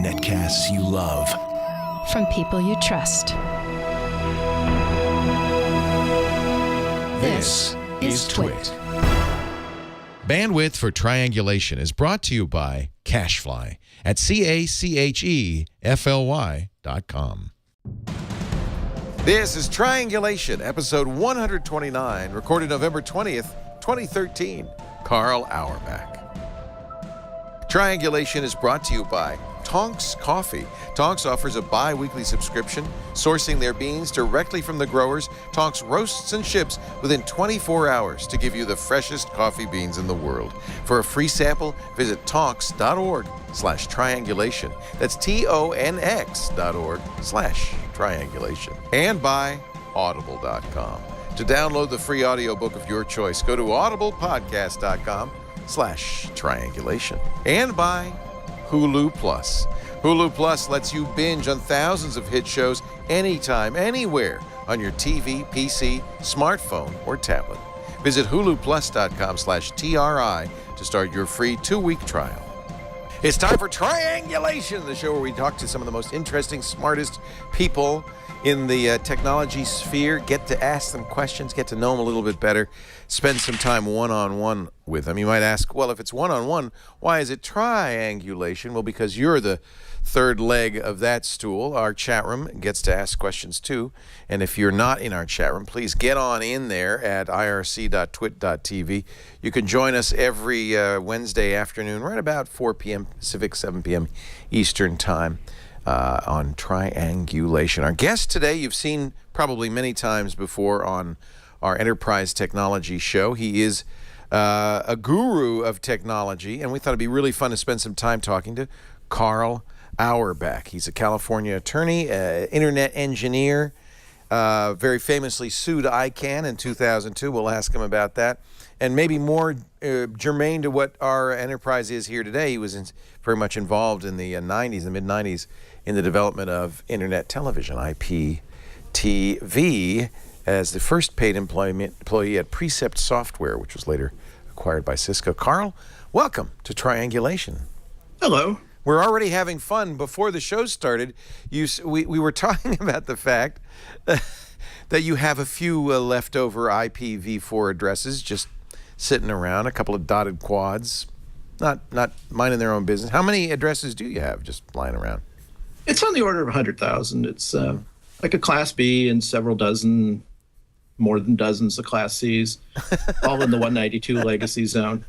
Netcasts you love. From people you trust. This is Twit. Bandwidth for Triangulation is brought to you by Cachefly at CACHEFLY.com. This is Triangulation, episode 129, recorded November 20th, 2013. Karl Auerbach. Triangulation is brought to you by Tonks Coffee. Tonks offers a bi-weekly subscription, sourcing their beans directly from the growers. Tonks roasts and ships within 24 hours to give you the freshest coffee beans in the world. For a free sample, visit tonks.org/triangulation. That's TONX.org/triangulation. And by Audible.com. To download the free audiobook of your choice, go to audiblepodcast.com/triangulation. And by Hulu Plus. Hulu Plus lets you binge on thousands of hit shows anytime, anywhere on your TV, PC, smartphone, or tablet. Visit huluplus.com/TRI to start your free 2-week trial. It's time for Triangulation, the show where we talk to some of the most interesting, smartest people in the technology sphere, get to ask them questions, get to know them a little bit better, spend some time one-on-one with them. You might ask, well, if it's one-on-one, why is it triangulation? Well, because you're the third leg of that stool. Our chat room gets to ask questions too. And if you're not in our chat room, please get on in there at irc.twit.tv. You can join us every Wednesday afternoon, right about 4 p.m. Pacific, 7 p.m. Eastern time. On Triangulation. Our guest today, you've seen probably many times before on our Enterprise Technology show. He is a guru of technology, and we thought it'd be really fun to spend some time talking to Karl Auerbach. He's a California attorney, internet engineer, very famously sued ICANN in 2002. We'll ask him about that. And maybe more germane to what our enterprise is here today, he was very much involved in the 90s, the mid-90s, in the development of internet television, IPTV, as the first paid employee at Precept Software, which was later acquired by Cisco. Karl, welcome to Triangulation. Hello. We're already having fun. Before the show started, we were talking about the fact that you have a few leftover IPv4 addresses just sitting around, a couple of dotted quads, not minding their own business. How many addresses do you have just lying around? It's on the order of 100,000. It's like a Class B and several dozen, more than dozens of Class Cs, all in the 192 legacy zone.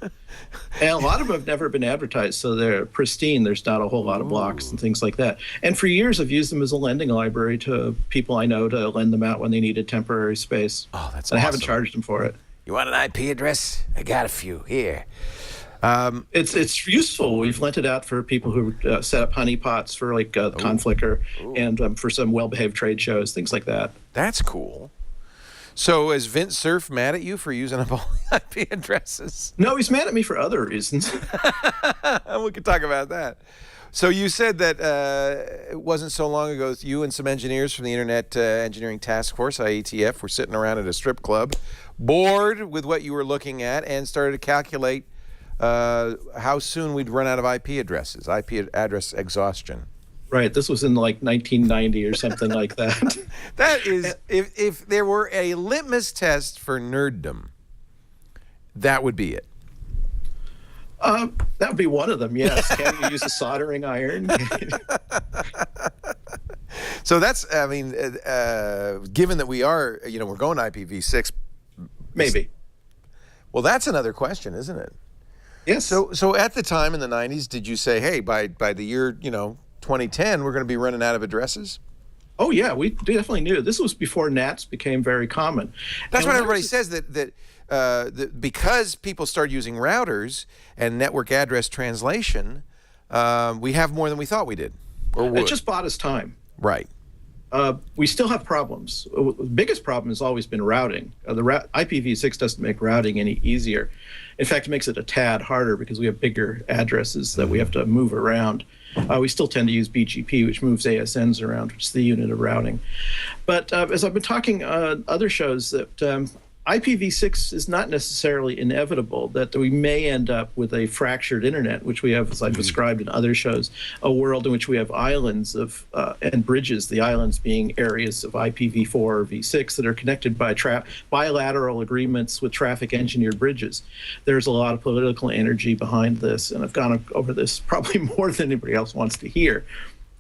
And a lot of them have never been advertised, so they're pristine. There's not a whole lot of blocks and things like that. And for years, I've used them as a lending library to people I know to lend them out when they needed temporary space. Oh, that's awesome. I awesome. haven't charged them for it. You want an IP address? I got a few here. It's useful. We've lent it out for people who set up honeypots for like Conflicker and for some well-behaved trade shows, things like that. That's cool. So is Vint Cerf mad at you for using up all the IP addresses? No, he's mad at me for other reasons. We could talk about that. So you said that it wasn't so long ago that you and some engineers from the Internet Engineering Task Force, IETF, were sitting around at a strip club, bored with what you were looking at, and started to calculate how soon we'd run out of IP addresses, IP address exhaustion. Right. This was in like 1990 or something like that. That is, if there were a litmus test for nerddom, that would be it. That would be one of them, yes. Can you use a soldering iron? So that's, I mean, given that we are, we're going to IPv6. Maybe. Well, that's another question, isn't it? Yes. So at the time in the 90s, did you say, hey, by the year, 2010, we're going to be running out of addresses? Oh, yeah, we definitely knew. This was before NATs became very common. That's what everybody says, that because people started using routers and network address translation, we have more than we thought we did. Or would. It just bought us time. Right. We still have problems. The biggest problem has always been routing. IPv6 doesn't make routing any easier. In fact, it makes it a tad harder because we have bigger addresses that we have to move around. We still tend to use BGP, which moves ASNs around, which is the unit of routing. But as I've been talking on other shows, that IPv6 is not necessarily inevitable, that we may end up with a fractured internet, which we have, as I've described in other shows, a world in which we have islands of and bridges, the islands being areas of IPv4 or v6 that are connected by bilateral agreements with traffic engineered bridges. There's a lot of political energy behind this, and I've gone over this probably more than anybody else wants to hear.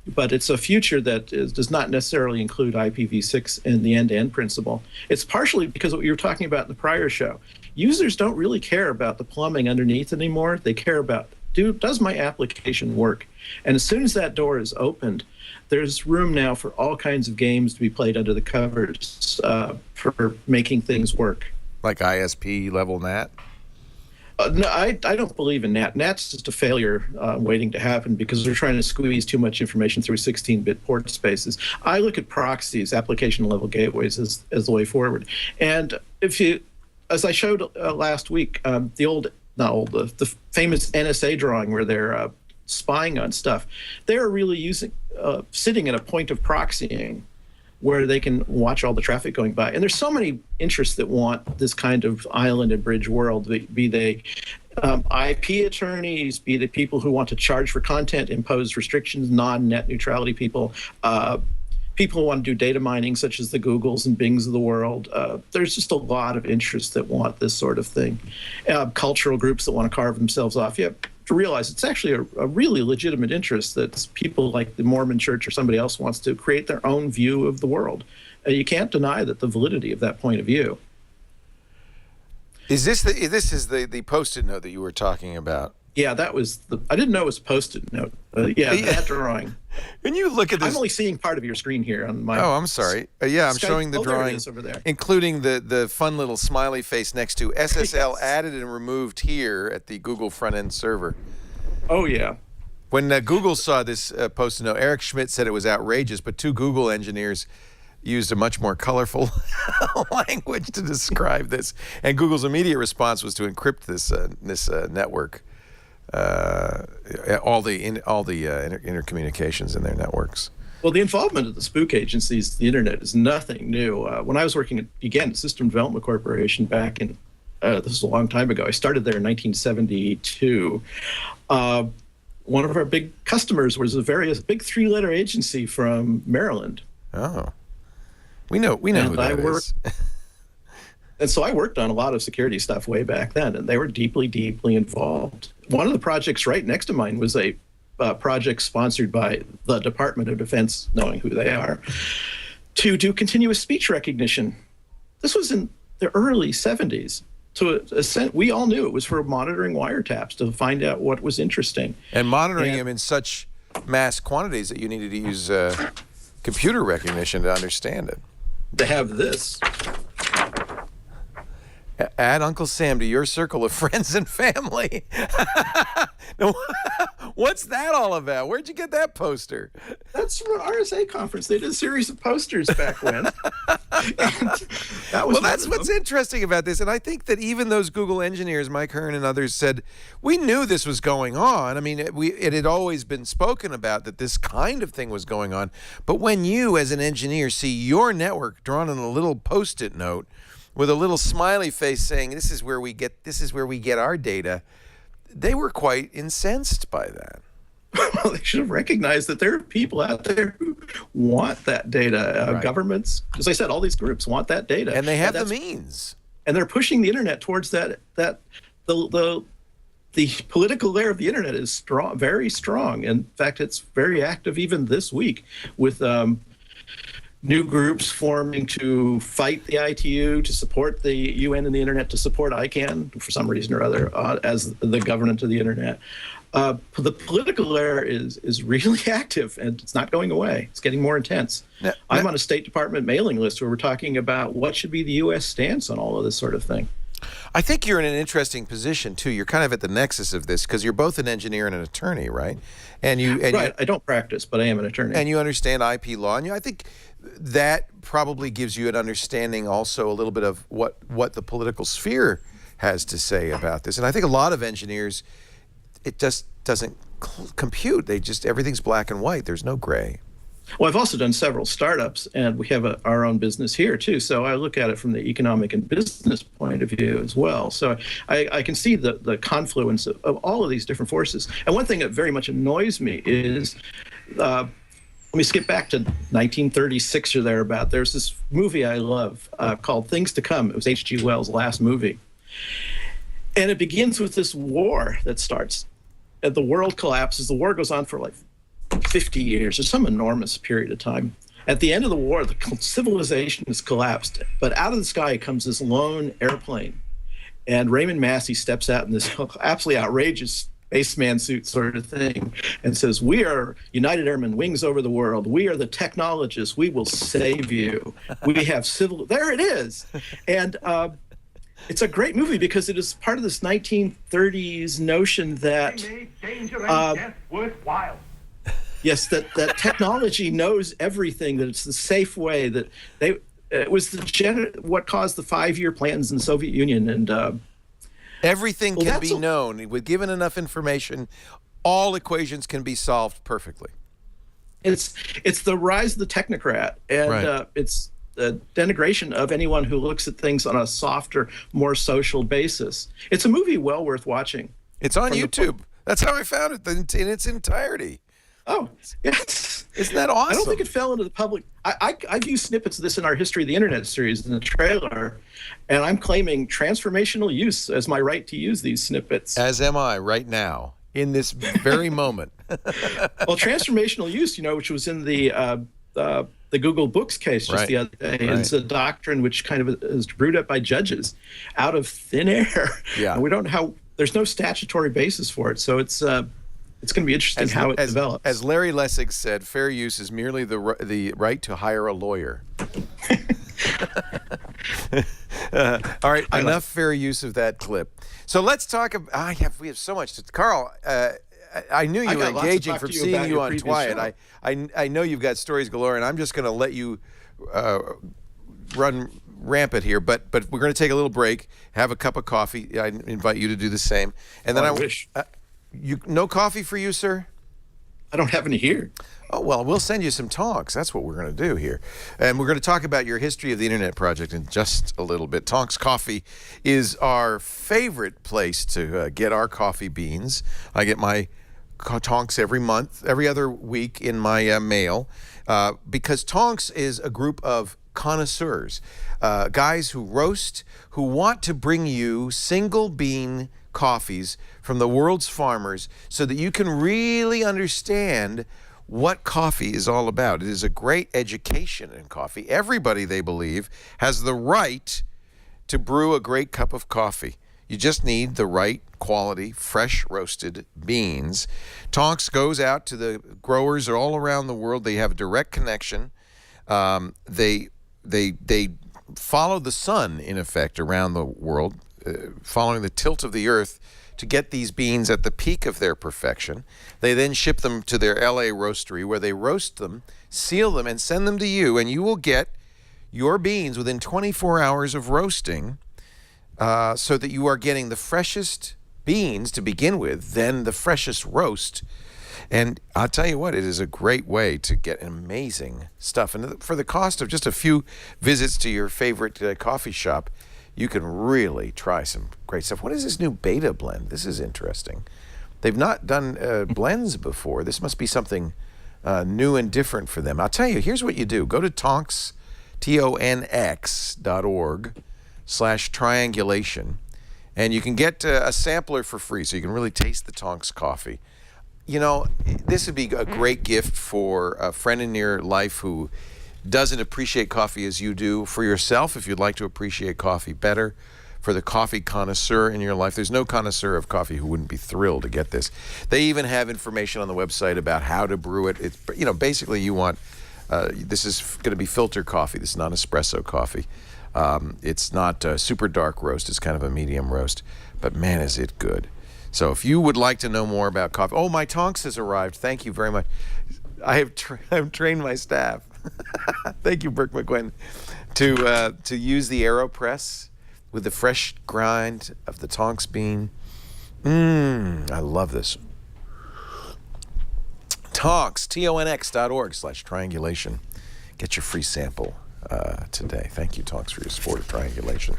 But it's a future that does not necessarily include IPv6 and the end-to-end principle. It's partially because of what you were talking about in the prior show. Users don't really care about the plumbing underneath anymore. They care about, does my application work? And as soon as that door is opened, there's room now for all kinds of games to be played under the covers for making things work. Like ISP level NAT? No, I don't believe in NAT. NAT's just a failure waiting to happen because they're trying to squeeze too much information through 16-bit port spaces. I look at proxies, application-level gateways, as the way forward. And if you, as I showed last week, the famous NSA drawing where they're spying on stuff, they're really sitting at a point of proxying where they can watch all the traffic going by. And there's so many interests that want this kind of island and bridge world, be they IP attorneys, be they people who want to charge for content, impose restrictions, non-net neutrality people, people who want to do data mining, such as the Googles and Bings of the world. There's just a lot of interests that want this sort of thing. Cultural groups that want to carve themselves off. You have to realize it's actually a really legitimate interest that people like the Mormon Church or somebody else wants to create their own view of the world. You can't deny the validity of that point of view. Is this the Post-it note that you were talking about? Yeah, that was I didn't know it was a Post-it note. That drawing. When you look at this, I'm only seeing part of your screen here on my. Oh, I'm sorry. Yeah, I'm showing the drawing, there it is over there, including the fun little smiley face next to SSL added and removed here at the Google front end server. Oh yeah. When Google saw this Post-it note, Eric Schmidt said it was outrageous, but two Google engineers used a much more colorful language to describe this, and Google's immediate response was to encrypt this network. All the intercommunications in their networks. Well, the involvement of the spook agencies, the internet, is nothing new. When I was working at System Development Corporation back in, this is a long time ago. I started there in 1972. One of our big customers was a big three-letter agency from Maryland. Oh, we know who that is. And so I worked on a lot of security stuff way back then, and they were deeply, deeply involved. One of the projects right next to mine was a project sponsored by the Department of Defense, knowing who they are, to do continuous speech recognition. This was in the early 70s. We all knew it was for monitoring wiretaps to find out what was interesting. And monitoring them in such mass quantities that you needed to use computer recognition to understand it. To have this. Add Uncle Sam to your circle of friends and family. What's that all about? Where'd you get that poster? That's from an RSA conference. They did a series of posters back when. That's what's interesting about this. And I think that even those Google engineers, Mike Hearn and others, said, we knew this was going on. I mean, it had always been spoken about that this kind of thing was going on. But when you, as an engineer, see your network drawn on a little Post-it note with a little smiley face saying, this is where we get our data, they were quite incensed by that. Well, they should have recognized that there are people out there who want that data. Right. Governments, as I said, all these groups want that data. And they have the means. And they're pushing the internet towards that the political layer of the internet is strong, very strong. In fact, it's very active even this week with new groups forming to fight the ITU, to support the UN and the internet, to support ICANN for some reason or other as the governance of the internet. The political layer is really active, and it's not going away. It's getting more intense. I'm on a State Department mailing list where we're talking about what should be the U.S. stance on all of this sort of thing. I think you're in an interesting position, too. You're kind of at the nexus of this because you're both an engineer and an attorney, right? Right. I don't practice, but I am an attorney. And you understand IP law. And I think that probably gives you an understanding also a little bit of what the political sphere has to say about this. And I think a lot of engineers, it just doesn't compute. Everything's black and white. There's no gray. Well, I've also done several startups, and we have our own business here too. So I look at it from the economic and business point of view as well. So I can see the confluence of all of these different forces. And one thing that very much annoys me is, let me skip back to 1936 or thereabout. There's this movie I love called Things to Come. It was H.G. Wells' last movie. And it begins with this war that starts. And the world collapses. The war goes on for like 50 years or some enormous period of time. At the end of the war, the civilization has collapsed, but out of the sky comes this lone airplane. And Raymond Massey steps out in this absolutely outrageous spaceman suit sort of thing and says, "We are United Airmen, wings over the world. We are the technologists. We will save you. We have civil..." There it is. And it's a great movie because it is part of this 1930s notion that danger and death worthwhile. Yes, that technology knows everything, that it's the safe way, that it was what caused the 5-year plans in the Soviet Union. And everything can be known. With given enough information, all equations can be solved perfectly. It's the rise of the technocrat, and Right. It's the denigration of anyone who looks at things on a softer, more social basis. It's a movie well worth watching. It's on YouTube. That's how I found it in its entirety. Oh, yes. Isn't that awesome? I don't think it fell into the public. I've used snippets of this in our History of the Internet series in the trailer, and I'm claiming transformational use as my right to use these snippets. As am I right now, in this very moment. Well, transformational use, which was in the Google Books case just the other day, Right. is a doctrine which kind of is brewed up by judges out of thin air. Yeah. And we don't know how. There's no statutory basis for it, so it's going to be interesting how it develops. As Larry Lessig said, fair use is merely the right to hire a lawyer. All right, enough fair use of that clip. So let's talk about. We have so much to. Carl, I knew you were engaging from seeing you on Twiat. I know you've got stories galore, and I'm just going to let you run rampant here. But we're going to take a little break, have a cup of coffee. I invite you to do the same, and then I wish. No coffee for you, sir? I don't have any here. Oh, well, we'll send you some talks. That's what we're going to do here. And we're going to talk about your History of the Internet project in just a little bit. Tonks Coffee is our favorite place to get our coffee beans. I get my Tonks every other week in my mail, because Tonks is a group of connoisseurs, guys who roast, who want to bring you single bean coffees from the world's farmers so that you can really understand what coffee is all about. It is a great education in coffee. Everybody, they believe, has the right to brew a great cup of coffee. You just need the right quality, fresh roasted beans. Tonks goes out to the growers all around the world. They have a direct connection. They follow the sun, in effect, around the world, following the tilt of the earth to get these beans at the peak of their perfection. They then ship them to their LA roastery, where they roast them, seal them, and send them to you, and you will get your beans within 24 hours of roasting, so that you are getting the freshest beans to begin with, then the freshest roast. And I'll tell you what, it is a great way to get amazing stuff. And for the cost of just a few visits to your favorite coffee shop, you can really try some great stuff. What is this new beta blend? This is interesting. They've not done blends before. This must be something new and different for them. I'll tell you, here's what you do. Go to Tonks, tonx.org/triangulation, and you can get a sampler for free, so you can really taste the Tonks coffee. This would be a great gift for a friend in your life who doesn't appreciate coffee as you do. For yourself, if you'd like to appreciate coffee better. For the coffee connoisseur in your life. There's no connoisseur of coffee who wouldn't be thrilled to get this. They even have information on the website about how to brew it. It's, basically you want, this is going to be filter coffee. This is not espresso coffee. It's not super dark roast. It's kind of a medium roast. But man, is it good. So if you would like to know more about coffee. Oh, my Tonks has arrived. Thank you very much. I have trained my staff. Thank you, Burke McGuinn, to use the AeroPress with the fresh grind of the Tonks bean. I love this. Tonks, tonx.org/triangulation. Get your free sample today. Thank you, Tonks, for your support of Triangulation.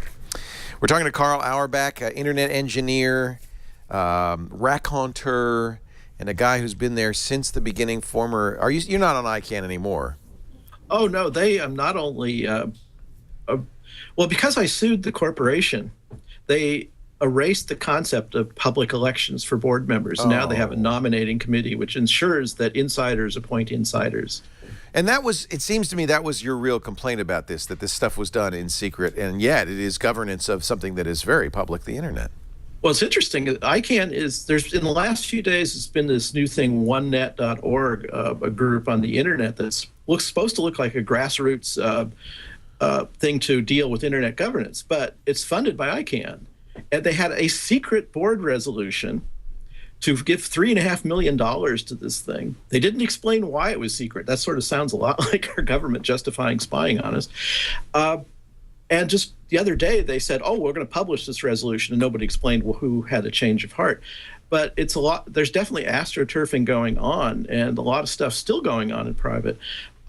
We're talking to Karl Auerbach, internet engineer, raconteur, and a guy who's been there since the beginning. You're not on ICANN anymore? Oh no, they not only well, because I sued the corporation, they erased the concept of public elections for board members. Oh. Now they have a nominating committee which ensures that insiders appoint insiders. And it seems to me that was your real complaint about this, that this stuff was done in secret, and yet it is governance of something that is very public, the internet. Well, it's interesting. ICANN in the last few days, it's been this new thing, onenet.org, a group on the internet that's supposed to look like a grassroots thing to deal with internet governance, but it's funded by ICANN. And they had a secret board resolution to give $3.5 million to this thing. They didn't explain why it was secret. That sort of sounds a lot like our government justifying spying on us. And just the other day, they said, oh, we're going to publish this resolution, and nobody explained who had a change of heart. But it's a lot. There's definitely astroturfing going on, and a lot of stuff still going on in private.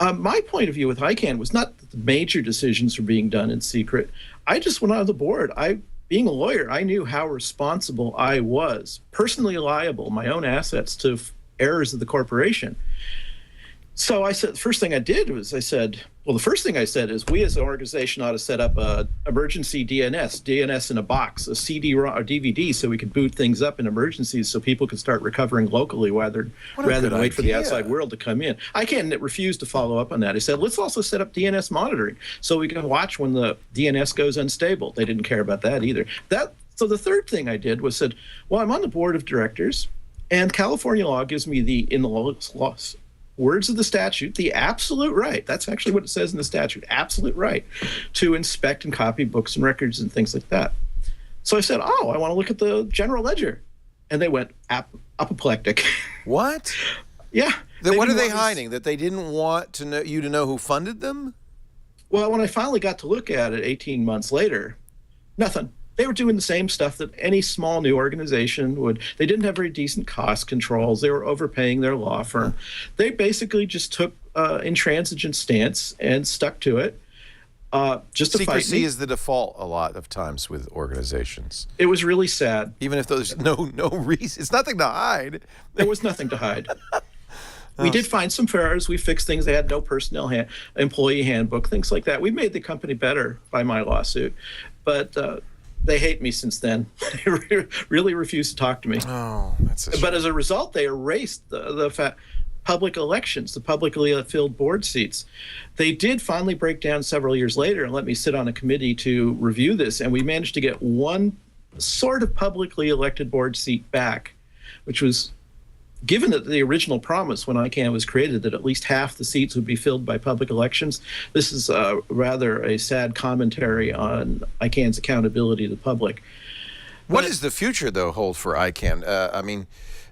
My point of view with ICANN was not that the major decisions were being done in secret. I just went out of the board. Being a lawyer, I knew how responsible I was, personally liable, my own assets, to errors of the corporation. So I said, the first thing I said is we as an organization ought to set up a emergency DNS in a box, a CD or DVD, so we could boot things up in emergencies so people could start recovering locally rather than wait for the outside world to come in. ICANN refused to follow up on that. He said, let's also set up DNS monitoring so we can watch when the DNS goes unstable. They didn't care about that either. So the third thing I did was said, well, I'm on the board of directors, and California law gives me in the words of the statute, the absolute right, that's actually what it says in the statute, absolute right to inspect and copy books and records and things like that. So I said, oh, I want to look at the general ledger. And they went apoplectic. What? Yeah. What are they hiding? That they didn't want you to know who funded them? Well, when I finally got to look at it 18 months later, nothing. They were doing the same stuff that any small new organization would. They didn't have very decent cost controls. They were overpaying their law firm. They basically just took intransigent stance and stuck to it. Just to fight me. Secrecy is the default a lot of times with organizations. It was really sad. Even if there's no reason. It's nothing to hide. There was nothing to hide. We did find some errors. We fixed things. They had no personnel employee handbook, things like that. We made the company better by my lawsuit. But they hate me since then. They really refuse to talk to me. Oh, that's a shame. But as a result, they erased the public elections, the publicly filled board seats. They did finally break down several years later and let me sit on a committee to review this, and we managed to get one sort of publicly elected board seat back, which was given that the original promise when ICANN was created that at least half the seats would be filled by public elections. This is rather a sad commentary on ICANN's accountability to the public. What does the future, though, hold for ICANN? I mean,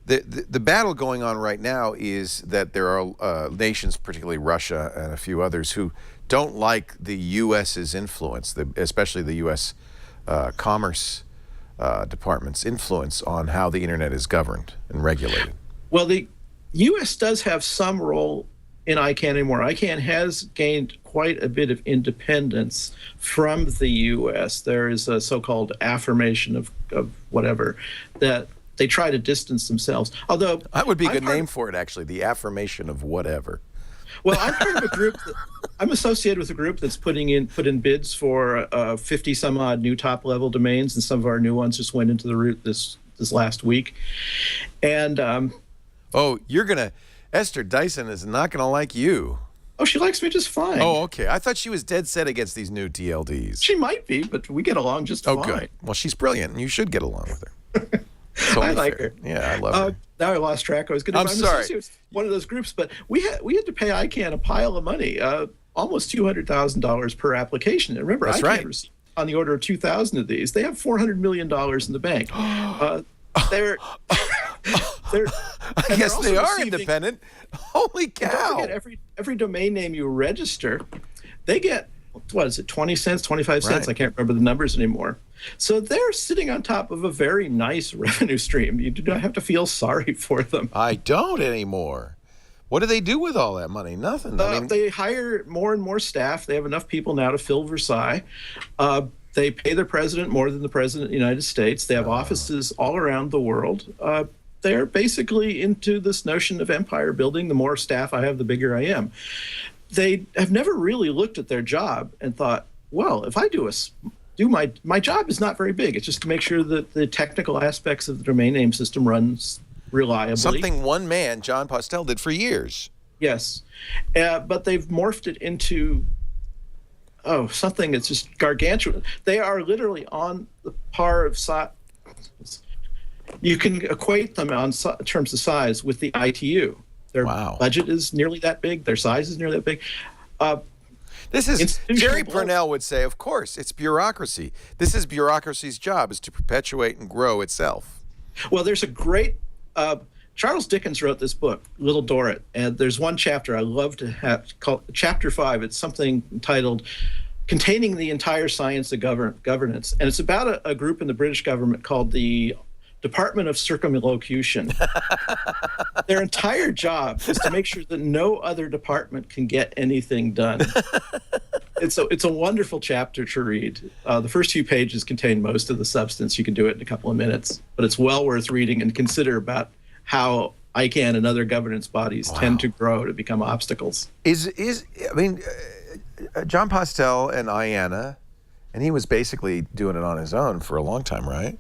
the battle going on right now is that there are nations, particularly Russia and a few others, who don't like the U.S.'s influence, especially the U.S. Commerce Department's influence on how the internet is governed and regulated. Well, the U.S. does have some role in ICANN anymore. ICANN has gained quite a bit of independence from the U.S. There is a so-called affirmation of whatever that they try to distance themselves. Although that would be a good name for it, actually, the affirmation of whatever. Well, I'm part of a group. I'm associated with a group that's put in bids for 50 some odd new top-level domains, and some of our new ones just went into the route this last week, and. Oh, Esther Dyson is not going to like you. Oh, she likes me just fine. Oh, okay. I thought she was dead set against these new TLDs. She might be, but we get along just fine. Oh, good. Well, she's brilliant, and you should get along with her. I like her. Yeah, I love her. Now I lost track. I was going to. I'm sorry. One of those groups, but we had to pay ICANN a pile of money, almost $200,000 per application. And remember, That's ICANN right. received on the order of 2,000 of these. They have $400 million in the bank. They're I guess they are independent. Holy cow! Don't forget, every domain name you register, they get, what is it, 20 cents, 25 cents? Right. I can't remember the numbers anymore. So they're sitting on top of a very nice revenue stream. You do not have to feel sorry for them. I don't anymore. What do they do with all that money? Nothing. I mean, They hire more and more staff. They have enough people now to fill Versailles. They pay their president more than the president of the United States. They have offices all around the world. They're basically into this notion of empire building. The more staff I have, the bigger I am. They have never really looked at their job and thought, well, if I do my job is not very big. It's just to make sure that the technical aspects of the domain name system runs reliably. something one man, John Postel, did for years. Yes. But they've morphed it into, something that's just gargantuan. They are literally on the par of size. You can equate them in terms of size with the ITU. Their budget is nearly that big. Their size is nearly that big. This is, Jerry Purnell would say, of course, it's bureaucracy. This is bureaucracy's job, is to perpetuate and grow itself. Well, there's a great, Charles Dickens wrote this book, Little Dorrit, and there's one chapter I love to have called Chapter 5. It's something entitled Containing the Entire Science of Governance. And it's about a group in the British government called the Department of Circumlocution. Their entire job is to make sure that no other department can get anything done. It's a wonderful chapter to read. The first few pages contain most of the substance. You can do it in a couple of minutes, but it's well worth reading and consider about how ICANN and other governance bodies tend to grow to become obstacles. John Postel and IANA, and he was basically doing it on his own for a long time, right?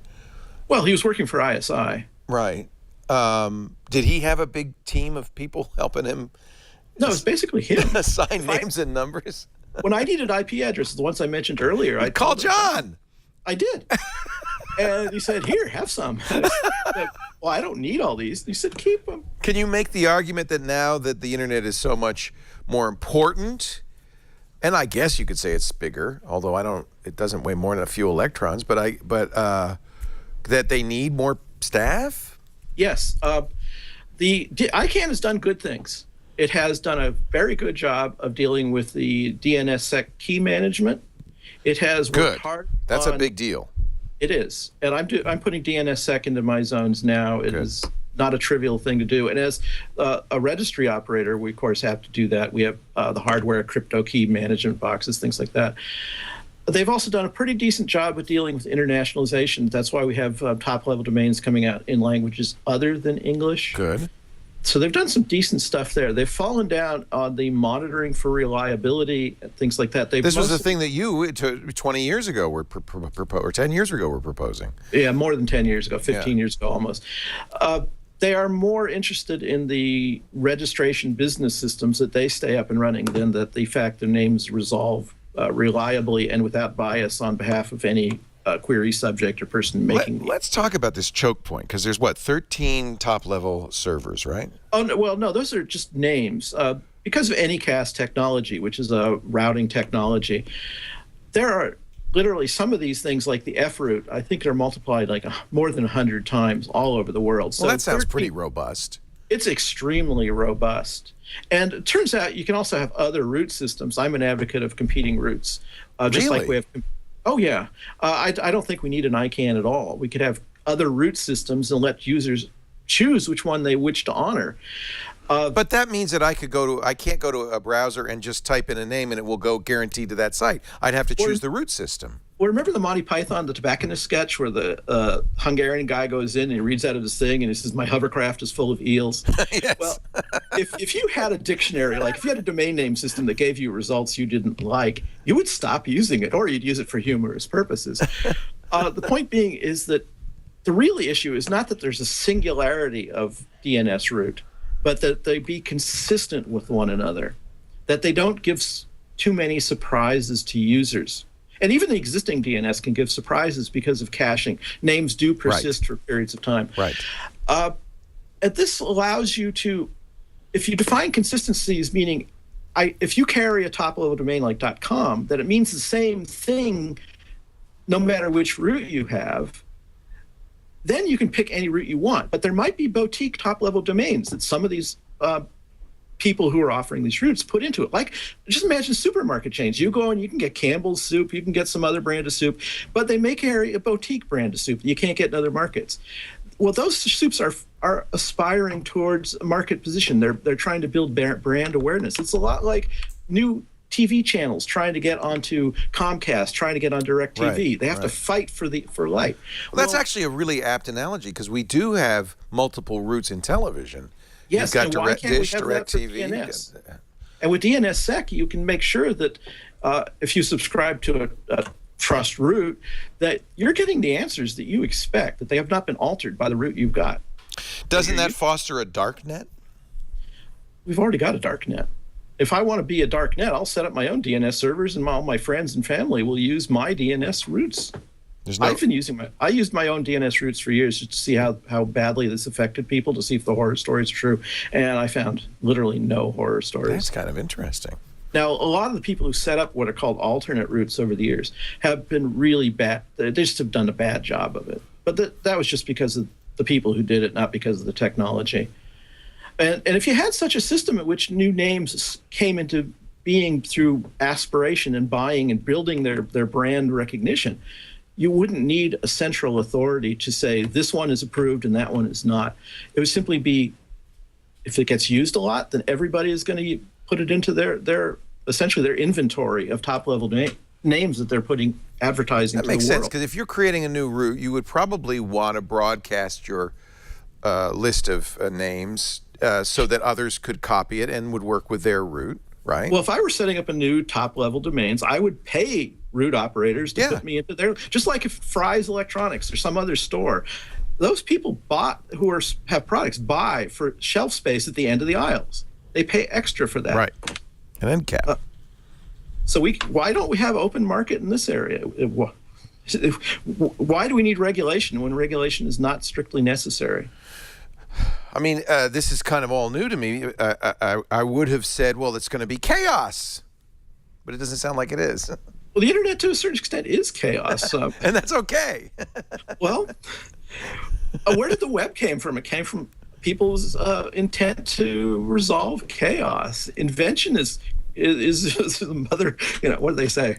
Well, he was working for ISI. Right. Did he have a big team of people helping him? No, it's basically him. Assign names and numbers? When I needed IP addresses, the ones I mentioned earlier, I called John. I did. And he said, here, have some. I said, well, I don't need all these. He said, keep them. Can you make the argument that now that the internet is so much more important, and I guess you could say it's bigger, although it doesn't weigh more than a few electrons, but that they need more staff? Yes. The ICANN has done good things. It has done a very good job of dealing with the DNSSEC key management. It has worked hard. That's a big deal. It is. And I'm putting DNSSEC into my zones now. It is not a trivial thing to do. And as a registry operator, we, of course, have to do that. We have the hardware, crypto key management boxes, things like that. They've also done a pretty decent job with dealing with internationalization. That's why we have top-level domains coming out in languages other than English. Good. So they've done some decent stuff there. They've fallen down on the monitoring for reliability and things like that. This was the thing that you, 20 years ago, or 10 years ago, were proposing. Yeah, more than 10 years ago, 15 years ago almost. They are more interested in the registration business systems that they stay up and running than that the fact their names resolve reliably and without bias on behalf of any query subject or person making. Let's talk about this choke point, because there's 13 top-level servers, right? Oh, no, well, no, those are just names. Because of Anycast technology, which is a routing technology, there are literally some of these things like the F-root, I think they're multiplied like more than 100 times all over the world. Well, that sounds pretty robust. It's extremely robust. And it turns out you can also have other root systems. I'm an advocate of competing roots. Just like we have. Oh, yeah. I don't think we need an ICANN at all. We could have other root systems and let users choose which one they wish to honor. But that means that I can't go to a browser and just type in a name and it will go guaranteed to that site. I'd have to choose the root system. Well, remember the Monty Python, the tobacconist sketch where the Hungarian guy goes in and he reads out of his thing and he says, my hovercraft is full of eels? Yes. Well, if you had a dictionary, like if you had a domain name system that gave you results you didn't like, you would stop using it, or you'd use it for humorous purposes. The point being is that the real issue is not that there's a singularity of DNS root, but that they be consistent with one another, that they don't give too many surprises to users. And even the existing DNS can give surprises because of caching. Names do persist for periods of time. Right. And this allows you to, if you define consistencies, meaning if you carry a top-level domain like .com, that it means the same thing no matter which root you have, then you can pick any route you want. But there might be boutique top-level domains that some of these people who are offering these routes put into it. Like, just imagine supermarket chains. You go and you can get Campbell's soup, you can get some other brand of soup, but they may carry a boutique brand of soup that you can't get in other markets. Well, those soups are aspiring towards a market position. They're trying to build brand awareness. It's a lot like new TV channels trying to get onto Comcast, trying to get on DirecTV. Right, They have to fight for light. Well, that's actually a really apt analogy because we do have multiple routes in television. Yes, You've and got why can't we DirecTV, have that for DNS? And with DNSSEC, you can make sure that if you subscribe to a trust route, that you're getting the answers that you expect, that they have not been altered by the route you've got. Doesn't that foster a dark net? We've already got a dark net. If I want to be a dark net, I'll set up my own DNS servers, and all my friends and family will use my DNS routes. I used my own DNS routes for years just to see how badly this affected people, to see if the horror stories are true, and I found literally no horror stories. That's kind of interesting. Now, a lot of the people who set up what are called alternate routes over the years have been really bad. They just have done a bad job of it. But that was just because of the people who did it, not because of the technology. And if you had such a system in which new names came into being through aspiration and buying and building their brand recognition, you wouldn't need a central authority to say this one is approved and that one is not. It would simply be, if it gets used a lot, then everybody is going to put it into their essentially their inventory of top-level names that they're putting advertising to the world. That makes sense, because if you're creating a new route, you would probably want to broadcast your list of names so that others could copy it and would work with their route, right? Well, if I were setting up a new top-level domains, I would pay route operators to put me into their, just like if Fry's Electronics or some other store, those people have products buy for shelf space at the end of the aisles. They pay extra for that. Right. An end cap. So why don't we have open market in this area? Why do we need regulation when regulation is not strictly necessary? I mean, this is kind of all new to me. I would have said, well, it's going to be chaos, but it doesn't sound like it is. Well, the internet, to a certain extent, is chaos. And that's okay. Well, where did the web came from? It came from people's intent to resolve chaos. Invention is the mother. What do they say?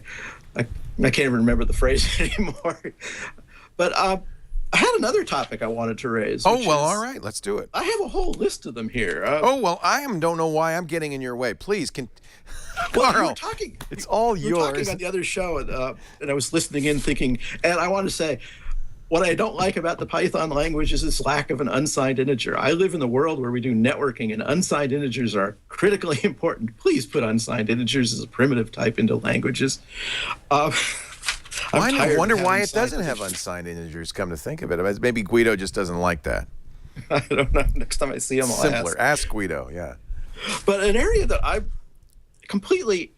I can't even remember the phrase anymore. But I had another topic I wanted to raise. Oh, well, all right, let's do it. I have a whole list of them here. I don't know why I'm getting in your way. Please, Well, Karl, you were talking. it's all you were yours. talking on the other show, and I was listening in, thinking, and I want to say, what I don't like about the Python language is its lack of an unsigned integer. I live in the world where we do networking, and unsigned integers are critically important. Please put unsigned integers as a primitive type into languages. I wonder why it doesn't have unsigned integers, come to think of it. Maybe Guido just doesn't like that. I don't know. Next time I see him, I'll Simpler. ask. Ask Guido, yeah. But an area that I'm completely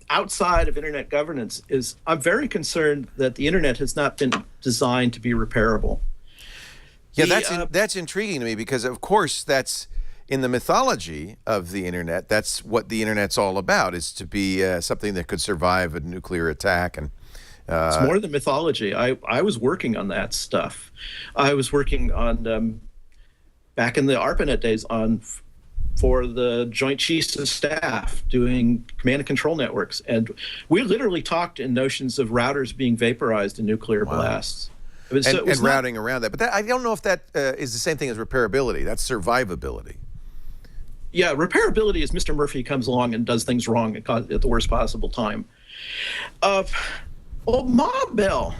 outside of internet governance is I'm very concerned that the internet has not been designed to be repairable. Yeah, that's intriguing to me because, of course, that's in the mythology of the internet. That's what the internet's all about, is to be something that could survive a nuclear attack. And it's more than mythology. I was working on that stuff. I was working on, back in the ARPANET days, for the Joint Chiefs of Staff doing command and control networks. And we literally talked in notions of routers being vaporized in nuclear blasts. And routing around that. But I don't know if that is the same thing as repairability. That's survivability. Yeah, repairability is Mr. Murphy comes along and does things wrong at the worst possible time. Ma Bell,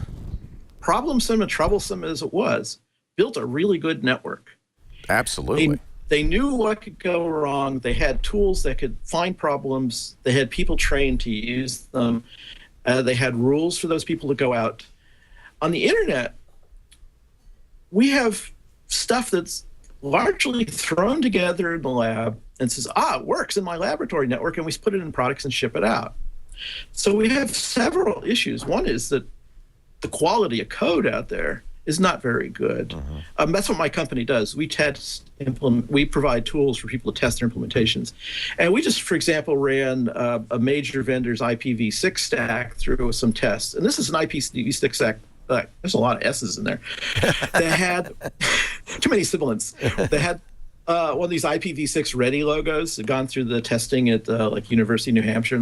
problemsome and troublesome as it was, built a really good network. Absolutely. They knew what could go wrong. They had tools that could find problems. They had people trained to use them. They had rules for those people to go out. On the internet, we have stuff that's largely thrown together in the lab and says, it works in my laboratory network, and we put it in products and ship it out. So we have several issues. One is that the quality of code out there is not very good. That's what my company does. We we provide tools for people to test their implementations. And we just, for example, ran a major vendor's IPv6 stack through some tests. And this is an IPv6 stack. There's a lot of S's in there. They had too many sibilants. They had one of these IPv6 ready logos that had gone through the testing at like University of New Hampshire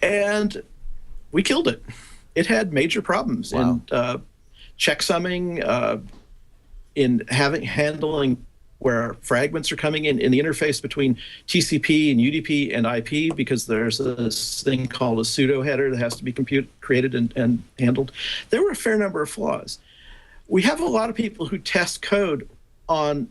and we killed it. It had major problems in checksumming, in handling where fragments are coming in the interface between TCP and UDP and IP, because there's this thing called a pseudo header that has to be created and handled. There were a fair number of flaws. We have a lot of people who test code on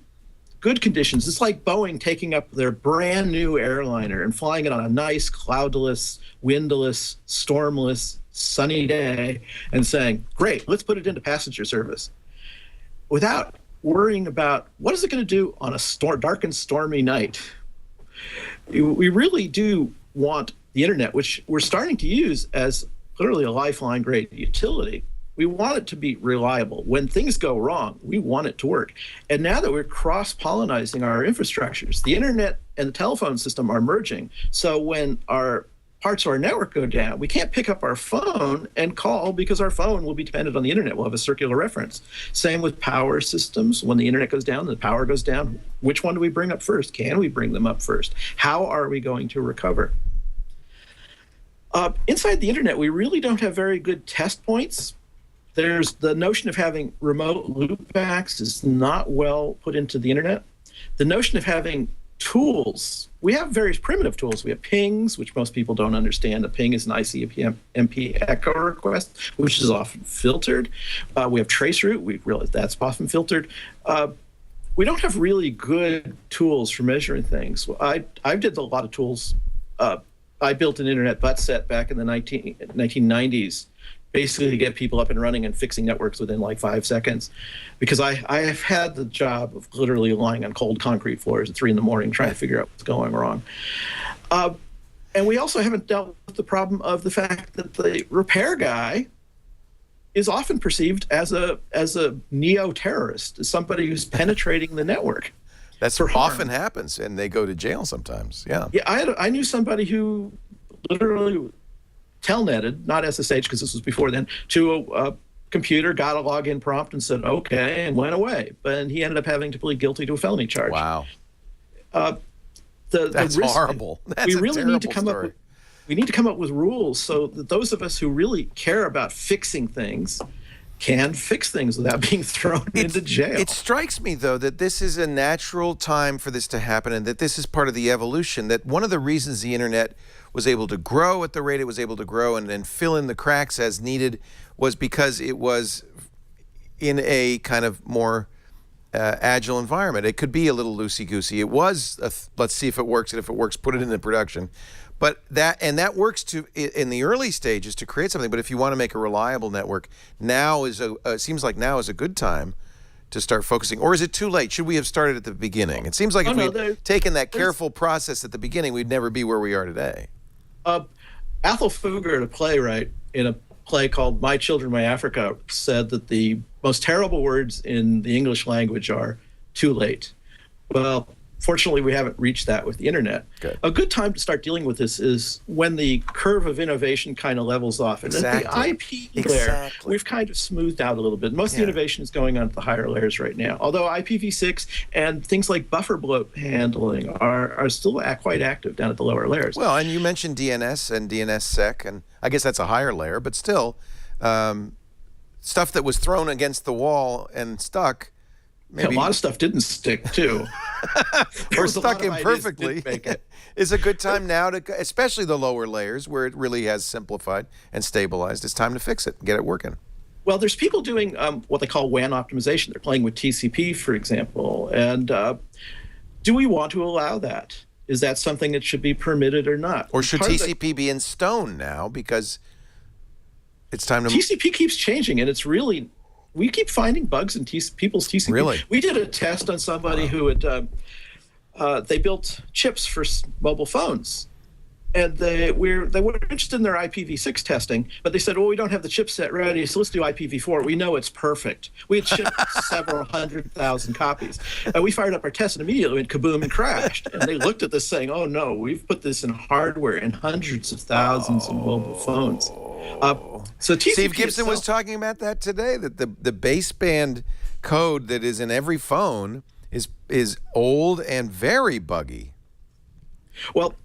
good conditions. It's like Boeing taking up their brand new airliner and flying it on a nice cloudless, windless, stormless, sunny day and saying, great, let's put it into passenger service, without worrying about what is it going to do on a dark and stormy night. We really do want the internet, which we're starting to use as literally a lifeline grade utility. We want it to be reliable. When things go wrong, we want it to work. And now that we're cross-pollinizing our infrastructures, the internet and the telephone system are merging. So when our parts of our network go down, we can't pick up our phone and call because our phone will be dependent on the internet. We'll have a circular reference. Same with power systems. When the internet goes down, the power goes down. Which one do we bring up first? Can we bring them up first? How are we going to recover? Inside the internet, we really don't have very good test points. There's the notion of having remote loopbacks is not well put into the internet. The notion of having tools, we have various primitive tools. We have pings, which most people don't understand. A ping is an ICMP echo request, which is often filtered. We have traceroute. We realize that's often filtered. We don't have really good tools for measuring things. I did a lot of tools. I built an internet butt set back in the 1990s, basically to get people up and running and fixing networks within like 5 seconds, because I have had the job of literally lying on cold concrete floors at 3 a.m. trying to figure out what's going wrong. And we also haven't dealt with the problem of the fact that the repair guy is often perceived as a neo-terrorist, as somebody who's penetrating the network. That's often happens, and they go to jail sometimes. Yeah. Yeah, I knew somebody who literally telnetted, not SSH because this was before then, to a computer, got a login prompt and said, okay, and went away. But he ended up having to plead guilty to a felony charge. Wow. That's horrible. That's we a really terrible need to come story. up with, we need to come up with rules so that those of us who really care about fixing things can fix things without being thrown into jail. It strikes me, though, that this is a natural time for this to happen, and that this is part of the evolution, that one of the reasons the internet was able to grow at the rate it was able to grow and fill in the cracks as needed was because it was in a kind of more agile environment. It could be a little loosey-goosey. It was, let's see if it works, and if it works, put it into production. But that works in the early stages to create something. But if you want to make a reliable network, now seems like now is a good time to start focusing. Or is it too late? Should we have started at the beginning? It seems like if we'd taken that careful process at the beginning, we'd never be where we are today. Athol Fugard, a playwright, in a play called My Children, My Africa, said that the most terrible words in the English language are too late. Well, fortunately, we haven't reached that with the internet. Good. A good time to start dealing with this is when the curve of innovation kind of levels off. And Exactly. at the IP layer, we've kind of smoothed out a little bit. Most of the innovation is going on at the higher layers right now. Although IPv6 and things like buffer bloat handling are still quite active down at the lower layers. Well, and you mentioned DNS and DNSSEC, and I guess that's a higher layer, but still, stuff that was thrown against the wall and stuck. Maybe a lot of stuff didn't stick, too. or stuck imperfectly. Is a good time now to, especially the lower layers where it really has simplified and stabilized. It's time to fix it and get it working. Well, there's people doing what they call WAN optimization. They're playing with TCP, for example. And do we want to allow that? Is that something that should be permitted or not? Or should TCP be in stone now because it's time to... TCP keeps changing, and it's really... We keep finding bugs in people's TCP. Really? We did a test on somebody who had, they built chips for mobile phones. And they were interested in their IPv6 testing, but they said, well, we don't have the chipset ready, so let's do IPv4. We know it's perfect. We had shipped several 100,000 copies. And we fired up our test, and immediately went kaboom and crashed. And they looked at this saying, oh, no, we've put this in hardware in hundreds of thousands of mobile phones. So TCP Steve Gibson was talking about that today, that the baseband code that is in every phone is old and very buggy. Well,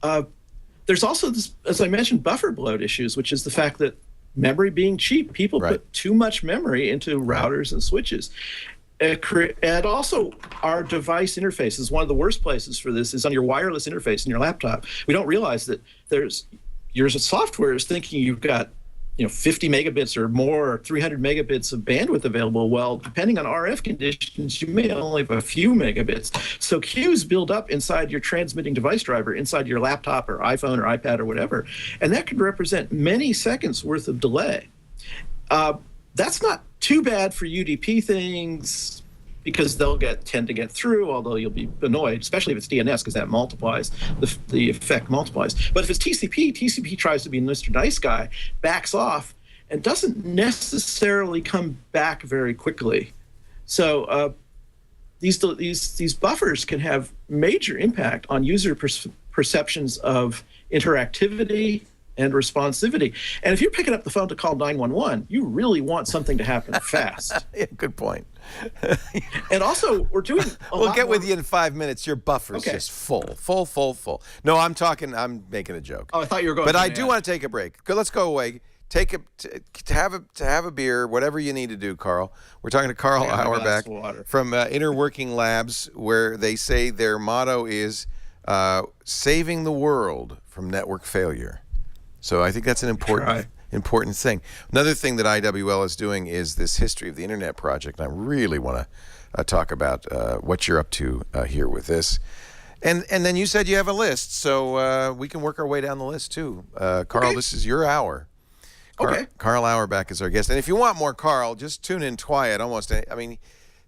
there's also this, as I mentioned, buffer bloat issues, which is the fact that memory being cheap, people put too much memory into routers and switches. And also, our device interface is one of the worst places for this is on your wireless interface in your laptop. We don't realize that your software is thinking you've got 50 megabits or more, 300 megabits of bandwidth available. Well, depending on RF conditions, you may only have a few megabits. So queues build up inside your transmitting device driver, inside your laptop or iPhone or iPad or whatever. And that could represent many seconds worth of delay. That's not too bad for UDP things because they'll tend to get through, although you'll be annoyed, especially if it's DNS, because that multiplies, the effect multiplies. But if it's TCP tries to be Mr. Nice Guy, backs off, and doesn't necessarily come back very quickly. So these buffers can have major impact on user perceptions of interactivity and responsivity. And if you're picking up the phone to call 911, you really want something to happen fast. Yeah, good point. And also, we're doing We'll get with you in 5 minutes. Your buffer's just full. No, I'm making a joke. Oh, I thought you were going But I do want to take a break. Let's go away. To have a beer, whatever you need to do, Karl. We're talking to Karl Auerbach from InterWorking Labs, where they say their motto is saving the world from network failure. So I think that's an important thing. Another thing that IWL is doing is this History of the Internet project. And I really want to talk about what you're up to here with this. And then you said you have a list, so we can work our way down the list too. Karl, This is your hour. Karl Auerbach is our guest. And if you want more Karl, just tune in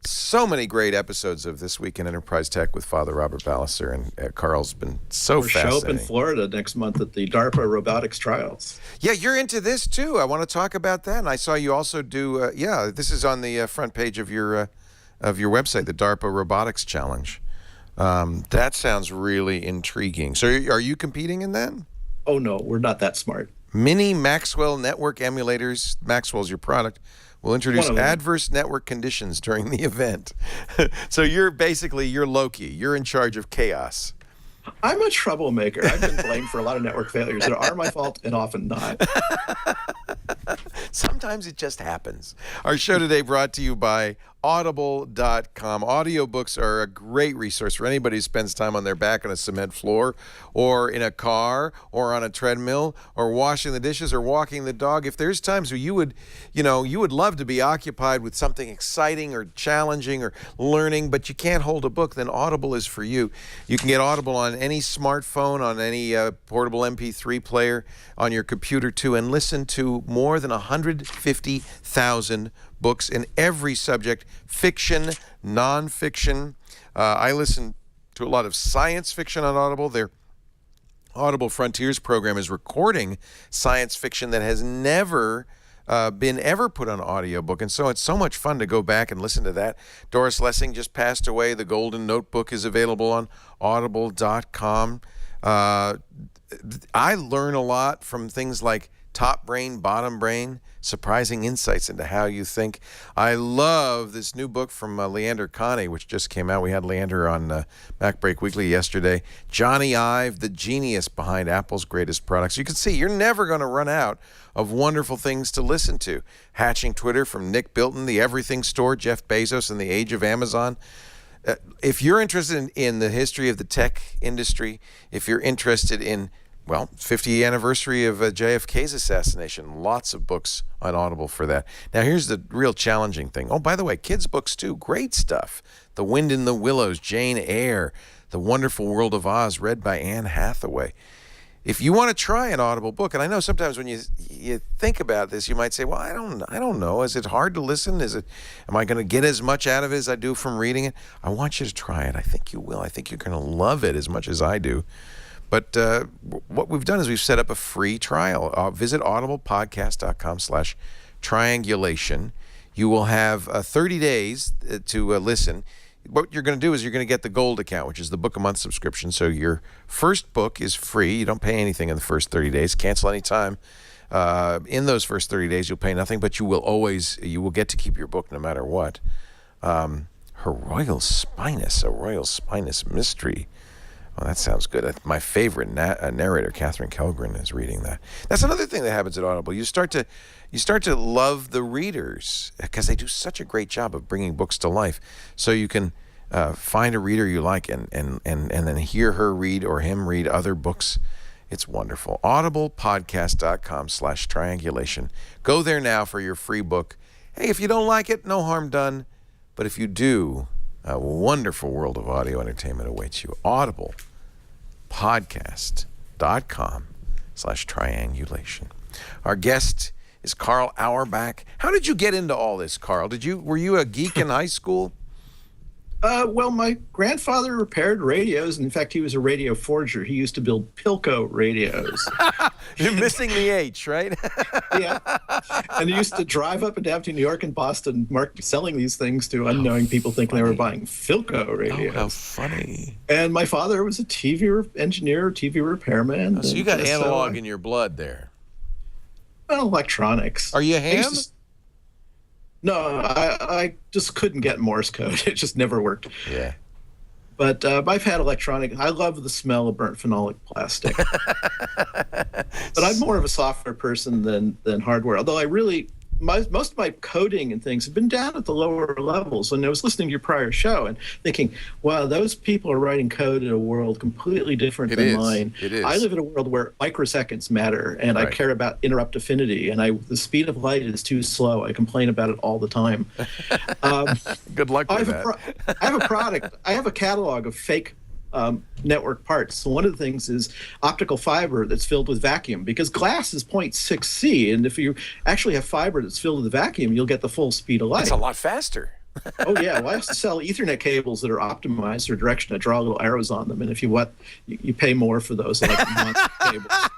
so many great episodes of This Week in Enterprise Tech with Father Robert Ballister, and Karl's been so fascinating. We'll show up in Florida next month at the DARPA robotics trials. Yeah, you're into this too. I want to talk about that. And I saw you also do, this is on the front page of your website, the DARPA Robotics Challenge. That sounds really intriguing. So are you competing in that? Oh, no, we're not that smart. Mini Maxwell network emulators. Maxwell's your product. Will introduce adverse network conditions during the event. So you're Loki. You're in charge of chaos. I'm a troublemaker. I've been blamed for a lot of network failures that are my fault and often not. Sometimes it just happens. Our show today brought to you by Audible.com. Audiobooks are a great resource for anybody who spends time on their back on a cement floor or in a car or on a treadmill or washing the dishes or walking the dog. If there's times where you would love to be occupied with something exciting or challenging or learning, but you can't hold a book, then Audible is for you. You can get Audible on any smartphone, on any portable MP3 player, on your computer too, and listen to more than 150,000 books in every subject, fiction, nonfiction. I listen to a lot of science fiction on Audible. Their Audible Frontiers program is recording science fiction that has never been ever put on audiobook, and so it's so much fun to go back and listen to that. Doris Lessing just passed away. The Golden Notebook is available on Audible.com. I learn a lot from things like top brain, bottom brain, surprising insights into how you think. I love this new book from Leander Connie, which just came out. We had Leander on MacBreak Weekly yesterday. Johnny Ive, the genius behind Apple's greatest products. You can see you're never going to run out of wonderful things to listen to. Hatching Twitter from Nick Bilton, The Everything Store, Jeff Bezos, and the Age of Amazon. If you're interested in the history of the tech industry, if you're interested in 50th anniversary of JFK's assassination. Lots of books on Audible for that. Now, here's the real challenging thing. Oh, by the way, kids' books, too. Great stuff. The Wind in the Willows, Jane Eyre, The Wonderful World of Oz, read by Anne Hathaway. If you want to try an Audible book, and I know sometimes when you think about this, you might say, well, I don't know. Is it hard to listen? Am I going to get as much out of it as I do from reading it? I want you to try it. I think you will. I think you're going to love it as much as I do. But what we've done is we've set up a free trial. Visit audiblepodcast.com/triangulation. You will have 30 days to listen. What you're going to do is you're going to get the gold account, which is the book a month subscription. So your first book is free. You don't pay anything in the first 30 days. Cancel any time. In those first 30 days, you'll pay nothing, but you will get to keep your book no matter what. Her Royal Spinous, a Royal Spinous Mystery. Well, that sounds good. My favorite narrator, Catherine Kellgren, is reading that. That's another thing that happens at Audible. You start to love the readers because they do such a great job of bringing books to life. So you can find a reader you like and then hear her read or him read other books. It's wonderful. audiblepodcast.com/triangulation. Go there now for your free book. Hey, if you don't like it, no harm done. But if you do, a wonderful world of audio entertainment awaits you. audiblepodcast.com/triangulation. Our guest is Karl Auerbach. How did you get into all this, Karl? Were you a geek in high school? Well, my grandfather repaired radios. In fact, he was a radio forger. He used to build Pilco radios. You're missing the H, right? Yeah. And he used to drive up and down to New York and Boston, selling these things to unknowing people thinking they were buying Philco radios. Oh, how funny. And my father was a TV engineer, TV repairman. So you got analog in your blood there. Well, electronics. Are you ham? No, I just couldn't get Morse code. It just never worked. Yeah. But I've had electronic. I love the smell of burnt phenolic plastic. But I'm more of a software person than hardware. Although most of my coding and things have been down at the lower levels. And I was listening to your prior show and thinking, wow, those people are writing code in a world completely different than mine. It is. I live in a world where microseconds matter, and Right. I care about interrupt affinity, and the speed of light is too slow. I complain about it all the time. Good luck with that. I have a product. I have a catalog of fake network parts. So one of the things is optical fiber that's filled with vacuum, because glass is 0.6 C, and if you actually have fiber that's filled with vacuum, you'll get the full speed of light. That's a lot faster. Oh yeah, well I also sell Ethernet cables that are optimized for direction. I draw little arrows on them, and if you pay more for those like monster cables.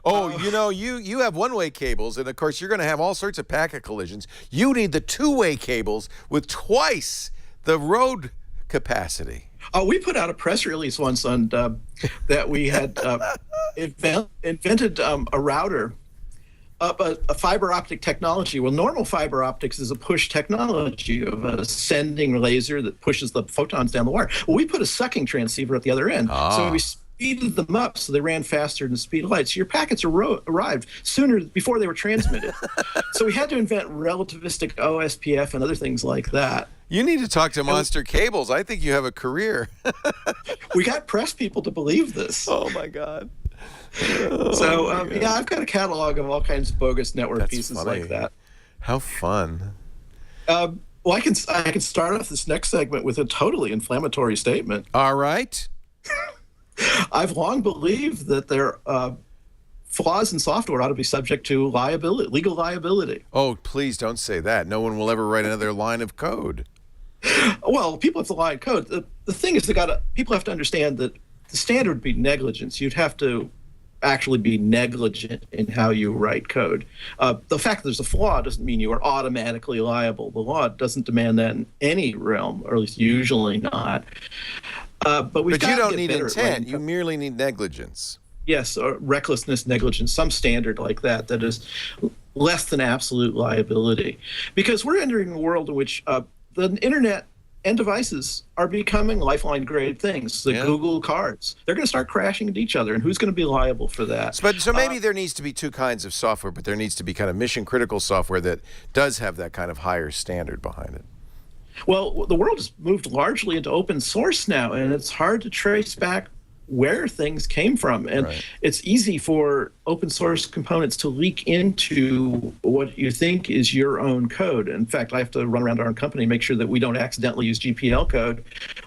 Oh, you have one-way cables, and of course you're going to have all sorts of packet collisions. You need the two-way cables with twice the road capacity. We put out a press release once on that we had invented a router, a fiber optic technology. Well, normal fiber optics is a push technology of a sending laser that pushes the photons down the wire. Well, we put a sucking transceiver at the other end, so we speeded them up so they ran faster than the speed of light. So your packets arrived sooner before they were transmitted. So we had to invent relativistic OSPF and other things like that. You need to talk to Monster Cables. I think you have a career. We got press people to believe this. Oh, my God. Yeah, I've got a catalog of all kinds of bogus network pieces funny. like that. How fun. Well, I can start off this next segment with a totally inflammatory statement. All right. I've long believed that there flaws in software ought to be subject to legal liability. Oh, please don't say that. No one will ever write another line of code. Well, people have to lie in code. The thing is, people have to understand that the standard would be negligence. You'd have to actually be negligent in how you write code. The fact that there's a flaw doesn't mean you are automatically liable. The law doesn't demand that in any realm, or at least usually not. But you don't need intent. You merely need negligence. Yes, or recklessness, negligence, some standard like that is less than absolute liability. Because we're entering a world in which the internet and devices are becoming lifeline grade things. The Google cards, they're going to start crashing into each other, and who's going to be liable for that? So maybe there needs to be two kinds of software, but there needs to be kind of mission critical software that does have that kind of higher standard behind it. Well, the world has moved largely into open source now, and it's hard to trace back where things came from. And it's easy for open source components to leak into what you think is your own code. In fact, I have to run around our own company and make sure that we don't accidentally use GPL code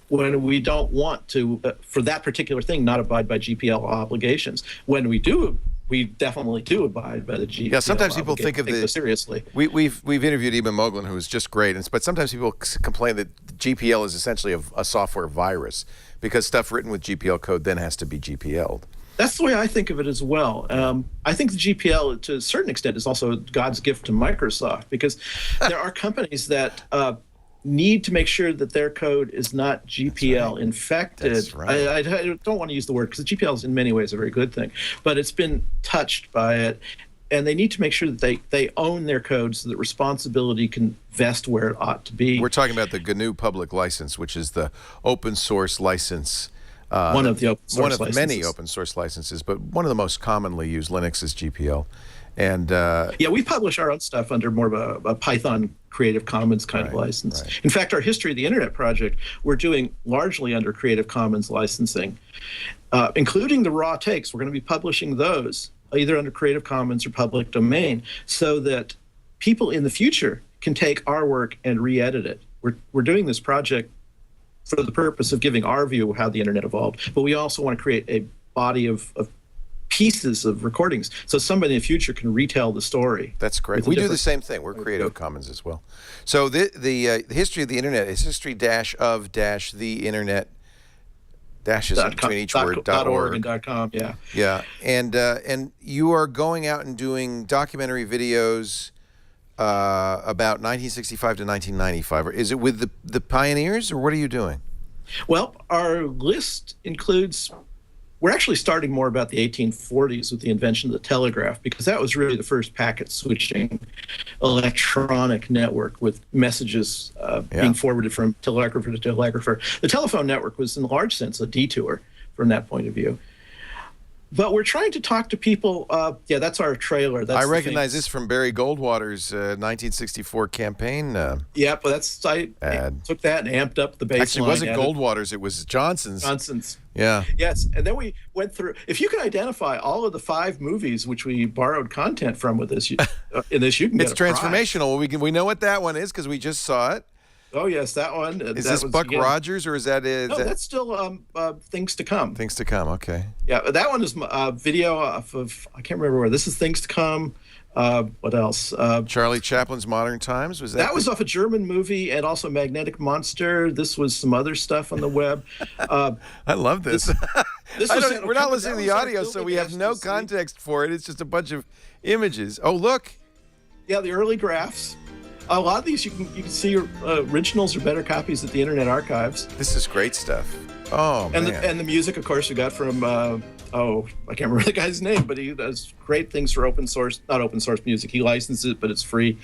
when we don't want to, for that particular thing, not abide by GPL obligations. When we do, we definitely do abide by the GPL. Yeah, sometimes people think of this seriously. We've interviewed Eben Moglen, who is just great, but sometimes people complain that GPL is essentially a software virus because stuff written with GPL code then has to be GPL'd. That's the way I think of it as well. I think the GPL, to a certain extent, is also God's gift to Microsoft, because there are companies that need to make sure that their code is not GPL infected. That's right. I don't want to use the word, because the GPL is in many ways a very good thing, but it's been touched by it, and they need to make sure that they own their code so that responsibility can vest where it ought to be. We're talking about the GNU public license, which is the open source license One of the open source one of licenses. many open source licenses, but one of the most commonly used. Linux is GPL. And yeah, we publish our own stuff under more of a Python Creative Commons kind of license. Right. In fact, our History of the Internet project, we're doing largely under Creative Commons licensing, including the raw takes. We're going to be publishing those either under Creative Commons or public domain, so that people in the future can take our work and re-edit it. We're doing this project for the purpose of giving our view of how the internet evolved, but we also want to create a body of pieces of recordings so somebody in the future can retell the story. That's great. We do the same thing. We're Creative Commons as well. So the history of the internet is history-of-the internet dashes in between each word .org and .com. Yeah. Yeah, and you are going out and doing documentary videos about 1965 to 1995. Is it with the pioneers, or what are you doing? Well, our list includes. We're actually starting more about the 1840s with the invention of the telegraph, because that was really the first packet switching electronic network with messages being forwarded from telegrapher to telegrapher. The telephone network was, in a large sense, a detour from that point of view. But we're trying to talk to people. Yeah, that's our trailer. That's I recognize this from Barry Goldwater's 1964 campaign. Yeah, but I took that and amped up the baseline. Actually, it wasn't Goldwater's. It was Johnson's. Johnson's. Yeah. Yes, and then we went through. If you can identify all of the 5 movies which we borrowed content from with this, in this you can get it's transformational. We know what that one is because we just saw it. Oh yes, that one. Is this Buck Rogers, or is that it? No, that's still Things to Come. Things to Come. Okay. Yeah, that one is video of I can't remember where. This is Things to Come. What else? Charlie Chaplin's Modern Times, was that? That was off a German movie, and also Magnetic Monster. This was some other stuff on the web. I love this. We're not listening to the audio, so we have no context for it. It's just a bunch of images. Oh, look. Yeah, the early graphs. A lot of these you can see originals or better copies at the Internet Archives. This is great stuff. Oh, and man. And the music, of course, we got from I can't remember the guy's name, but he does great things for open source, not open source music. He licenses it, but it's free.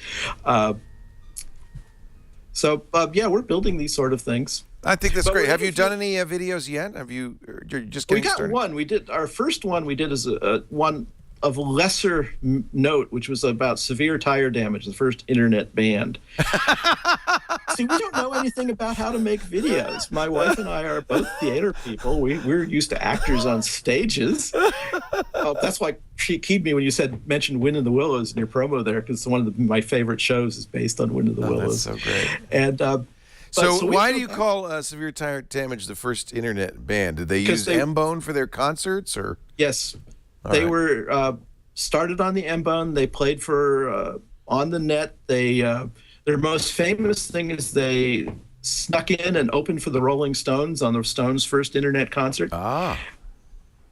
So yeah, we're building these sort of things. I think that's great. Have you done any videos yet? You're just getting started? We got one. We did our first one. We did as one of lesser note, which was about severe tire damage, the first internet band. See, we don't know anything about how to make videos. My wife and I are both theater people. We're used to actors on stages. That's why she keyed me when you mentioned Wind in the Willows in your promo there, because one of my favorite shows is based on Wind in the Willows. That's so great. And so why do you call Severe Tire Damage the first internet band? Did they use M-Bone for their concerts, or? Yes. They were started on the M-Bone. They played for on the net. Their most famous thing is they snuck in and opened for the Rolling Stones on the Stones' first internet concert. Ah.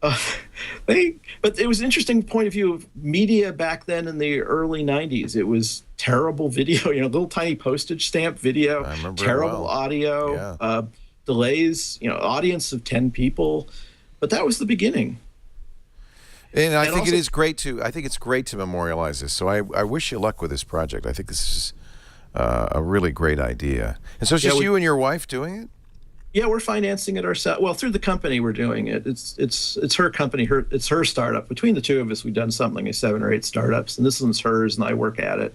But it was an interesting point of view of media back then in the early 90s. It was terrible video, little tiny postage stamp video, terrible audio, delays, audience of 10 people. But that was the beginning. And I think it's great to memorialize this. So I wish you luck with this project. I think this is a really great idea. And so it's just you and your wife doing it? Yeah, we're financing it ourselves. Well, through the company we're doing it. It's her company. It's her startup. Between the two of us, we've done something like 7 or 8 startups, and this one's hers, and I work at it.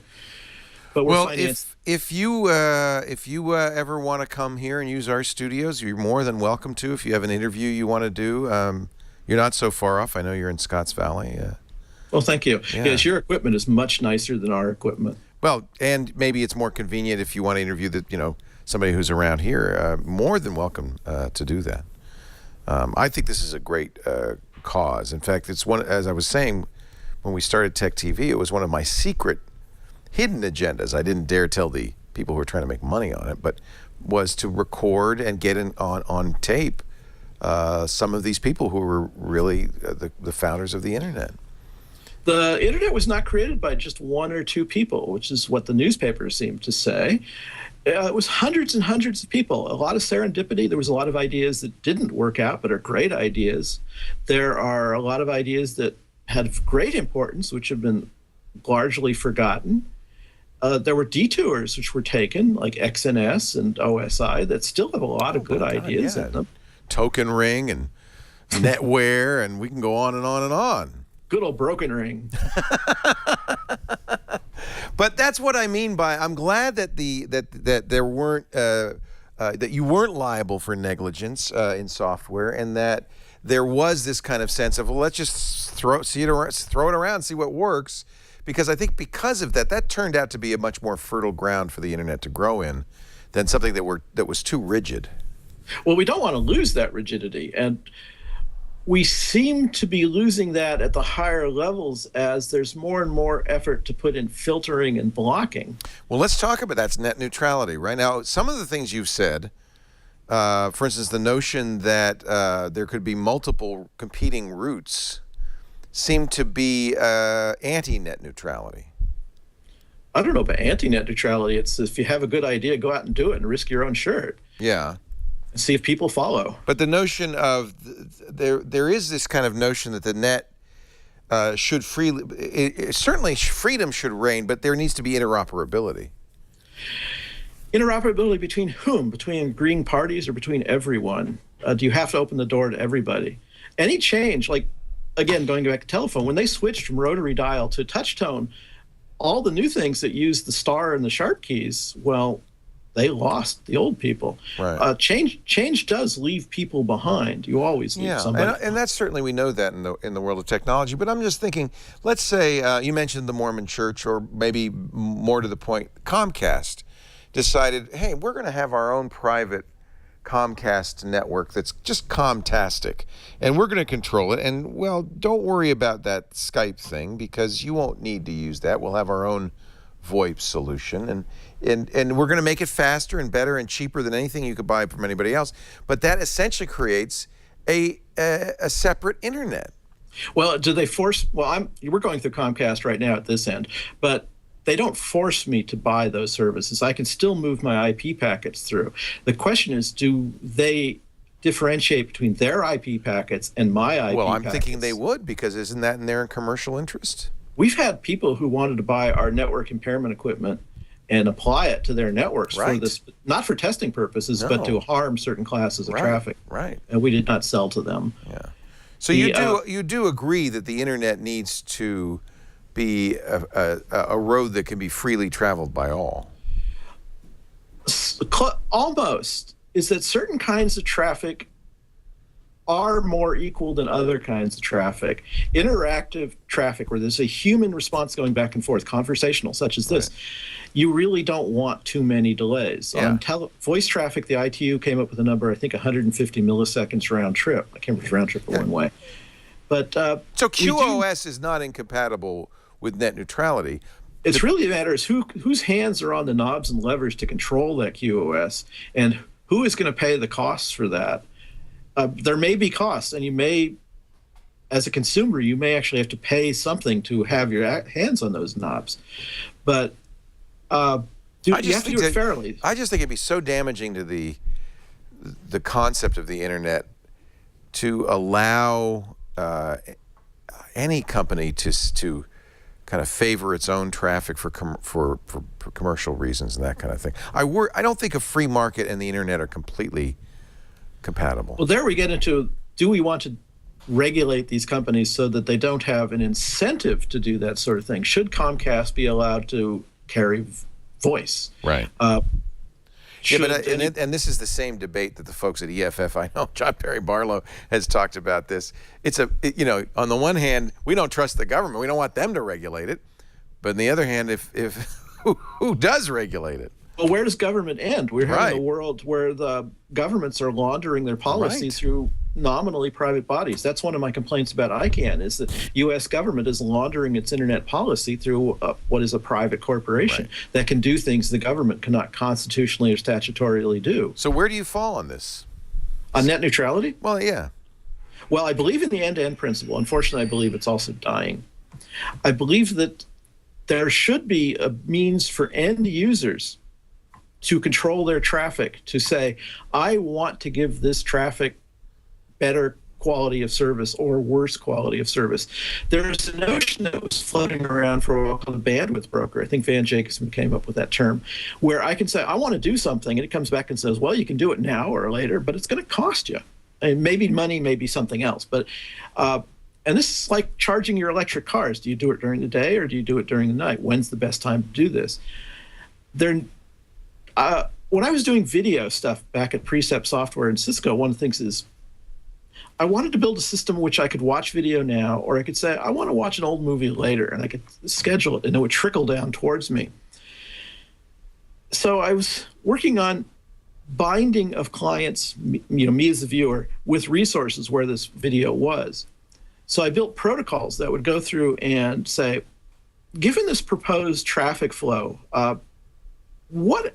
But we're if you ever want to come here and use our studios, you're more than welcome to. If you have an interview you want to do. You're not so far off. I know you're in Scotts Valley. Well, thank you. Yeah. Yes, your equipment is much nicer than our equipment. Well, and maybe it's more convenient if you want to interview somebody who's around here. More than welcome to do that. I think this is a great cause. In fact, it's one. As I was saying, when we started Tech TV, it was one of my secret, hidden agendas. I didn't dare tell the people who were trying to make money on it, but was to record and get on tape. Some of these people who were really the founders of the internet. The internet was not created by just 1 or 2 people, which is what the newspapers seem to say. It was hundreds and hundreds of people, a lot of serendipity. There was a lot of ideas that didn't work out but are great ideas. There are a lot of ideas that had great importance, which have been largely forgotten. There were detours which were taken, like XNS and OSI, that still have a lot of good ideas in them. token ring and netware, and we can go on and on and on. Good old broken ring. But that's what I mean by I'm glad that that there weren't that you weren't liable for negligence in software, and that there was this kind of sense of, well, let's just throw it around, see what works. Because I think because of that turned out to be a much more fertile ground for the internet to grow in than something that was too rigid. Well, we don't want to lose that rigidity, and we seem to be losing that at the higher levels as there's more and more effort to put in filtering and blocking. Well, let's talk about that's net neutrality. Right now, some of the things you've said, for instance, the notion that there could be multiple competing routes seem to be anti-net neutrality. I don't know about anti-net neutrality. It's if you have a good idea, go out and do it and risk your own shirt. Yeah. And see if people follow. But the notion of there is this kind of notion that the net should freely, certainly freedom should reign, but there needs to be interoperability. Interoperability between whom? Between agreeing parties or between everyone? Do you have to open the door to everybody? Any change, like, again, going back to telephone, when they switched from rotary dial to touch tone, all the new things that use the star and the sharp keys, well, they lost the old people. Right. Change does leave people behind. You always leave somebody. And that's certainly, we know that in the world of technology. But I'm just thinking, let's say you mentioned the Mormon Church, or maybe more to the point, Comcast decided, hey, we're going to have our own private Comcast network that's just Comtastic, and we're going to control it. And, well, don't worry about that Skype thing, because you won't need to use that. We'll have our own VoIP solution, and we're going to make it faster and better and cheaper than anything you could buy from anybody else. But that essentially creates a separate internet. Well, do they force? Well, we're going through Comcast right now at this end, but they don't force me to buy those services. I can still move my IP packets through. The question is, do they differentiate between their IP packets and my IP packets? Well, I'm thinking they would, because isn't that in their commercial interest? We've had people who wanted to buy our network impairment equipment and apply it to their networks for this, not for testing purposes, but to harm certain classes of traffic. Right. And we did not sell to them. Yeah. So you do agree that the internet needs to be a road that can be freely traveled by all? Almost. Is that certain kinds of traffic are more equal than other kinds of traffic. Interactive traffic, where there's a human response going back and forth, conversational, such as this, you really don't want too many delays. Yeah. On voice traffic, the ITU came up with a number, I think 150 milliseconds round trip. I can't remember if it's round trip or one way. But so QoS is not incompatible with net neutrality. It's really a matter is whose hands are on the knobs and levers to control that QoS, and who is going to pay the costs for that. There may be costs, and you may, as a consumer, you may actually have to pay something to have your hands on those knobs. But you have to do it fairly. I just think it'd be so damaging to the concept of the internet to allow any company to kind of favor its own traffic for commercial reasons and that kind of thing. I don't think a free market and the internet are completely compatible. Well, there we get into, do we want to regulate these companies so that they don't have an incentive to do that sort of thing? Should Comcast be allowed to carry voice? Right. And this is the same debate that the folks at EFF, I know John Perry Barlow has talked about this. On the one hand, we don't trust the government. We don't want them to regulate it. But on the other hand, who does regulate it? Well, where does government end? We're having a world where the governments are laundering their policy through nominally private bodies. That's one of my complaints about ICANN, is that U.S. government is laundering its internet policy through what is a private corporation that can do things the government cannot constitutionally or statutorily do. So where do you fall on this? On net neutrality? Well, yeah. Well, I believe in the end-to-end principle. Unfortunately, I believe it's also dying. I believe that there should be a means for end users to control their traffic, to say, I want to give this traffic better quality of service or worse quality of service. There's a notion that was floating around for a while called a bandwidth broker. I think Van Jacobson came up with that term, where I can say, I want to do something, and it comes back and says, well, you can do it now or later, but it's going to cost you. maybe money, maybe something else. But and this is like charging your electric cars. Do you do it during the day or do you do it during the night? When's the best time to do this? When I was doing video stuff back at Precept Software and Cisco, one of the things is I wanted to build a system which I could watch video now, or I could say, I want to watch an old movie later, and I could schedule it, and it would trickle down towards me. So I was working on binding of clients, me as the viewer, with resources where this video was. So I built protocols that would go through and say, given this proposed traffic flow, what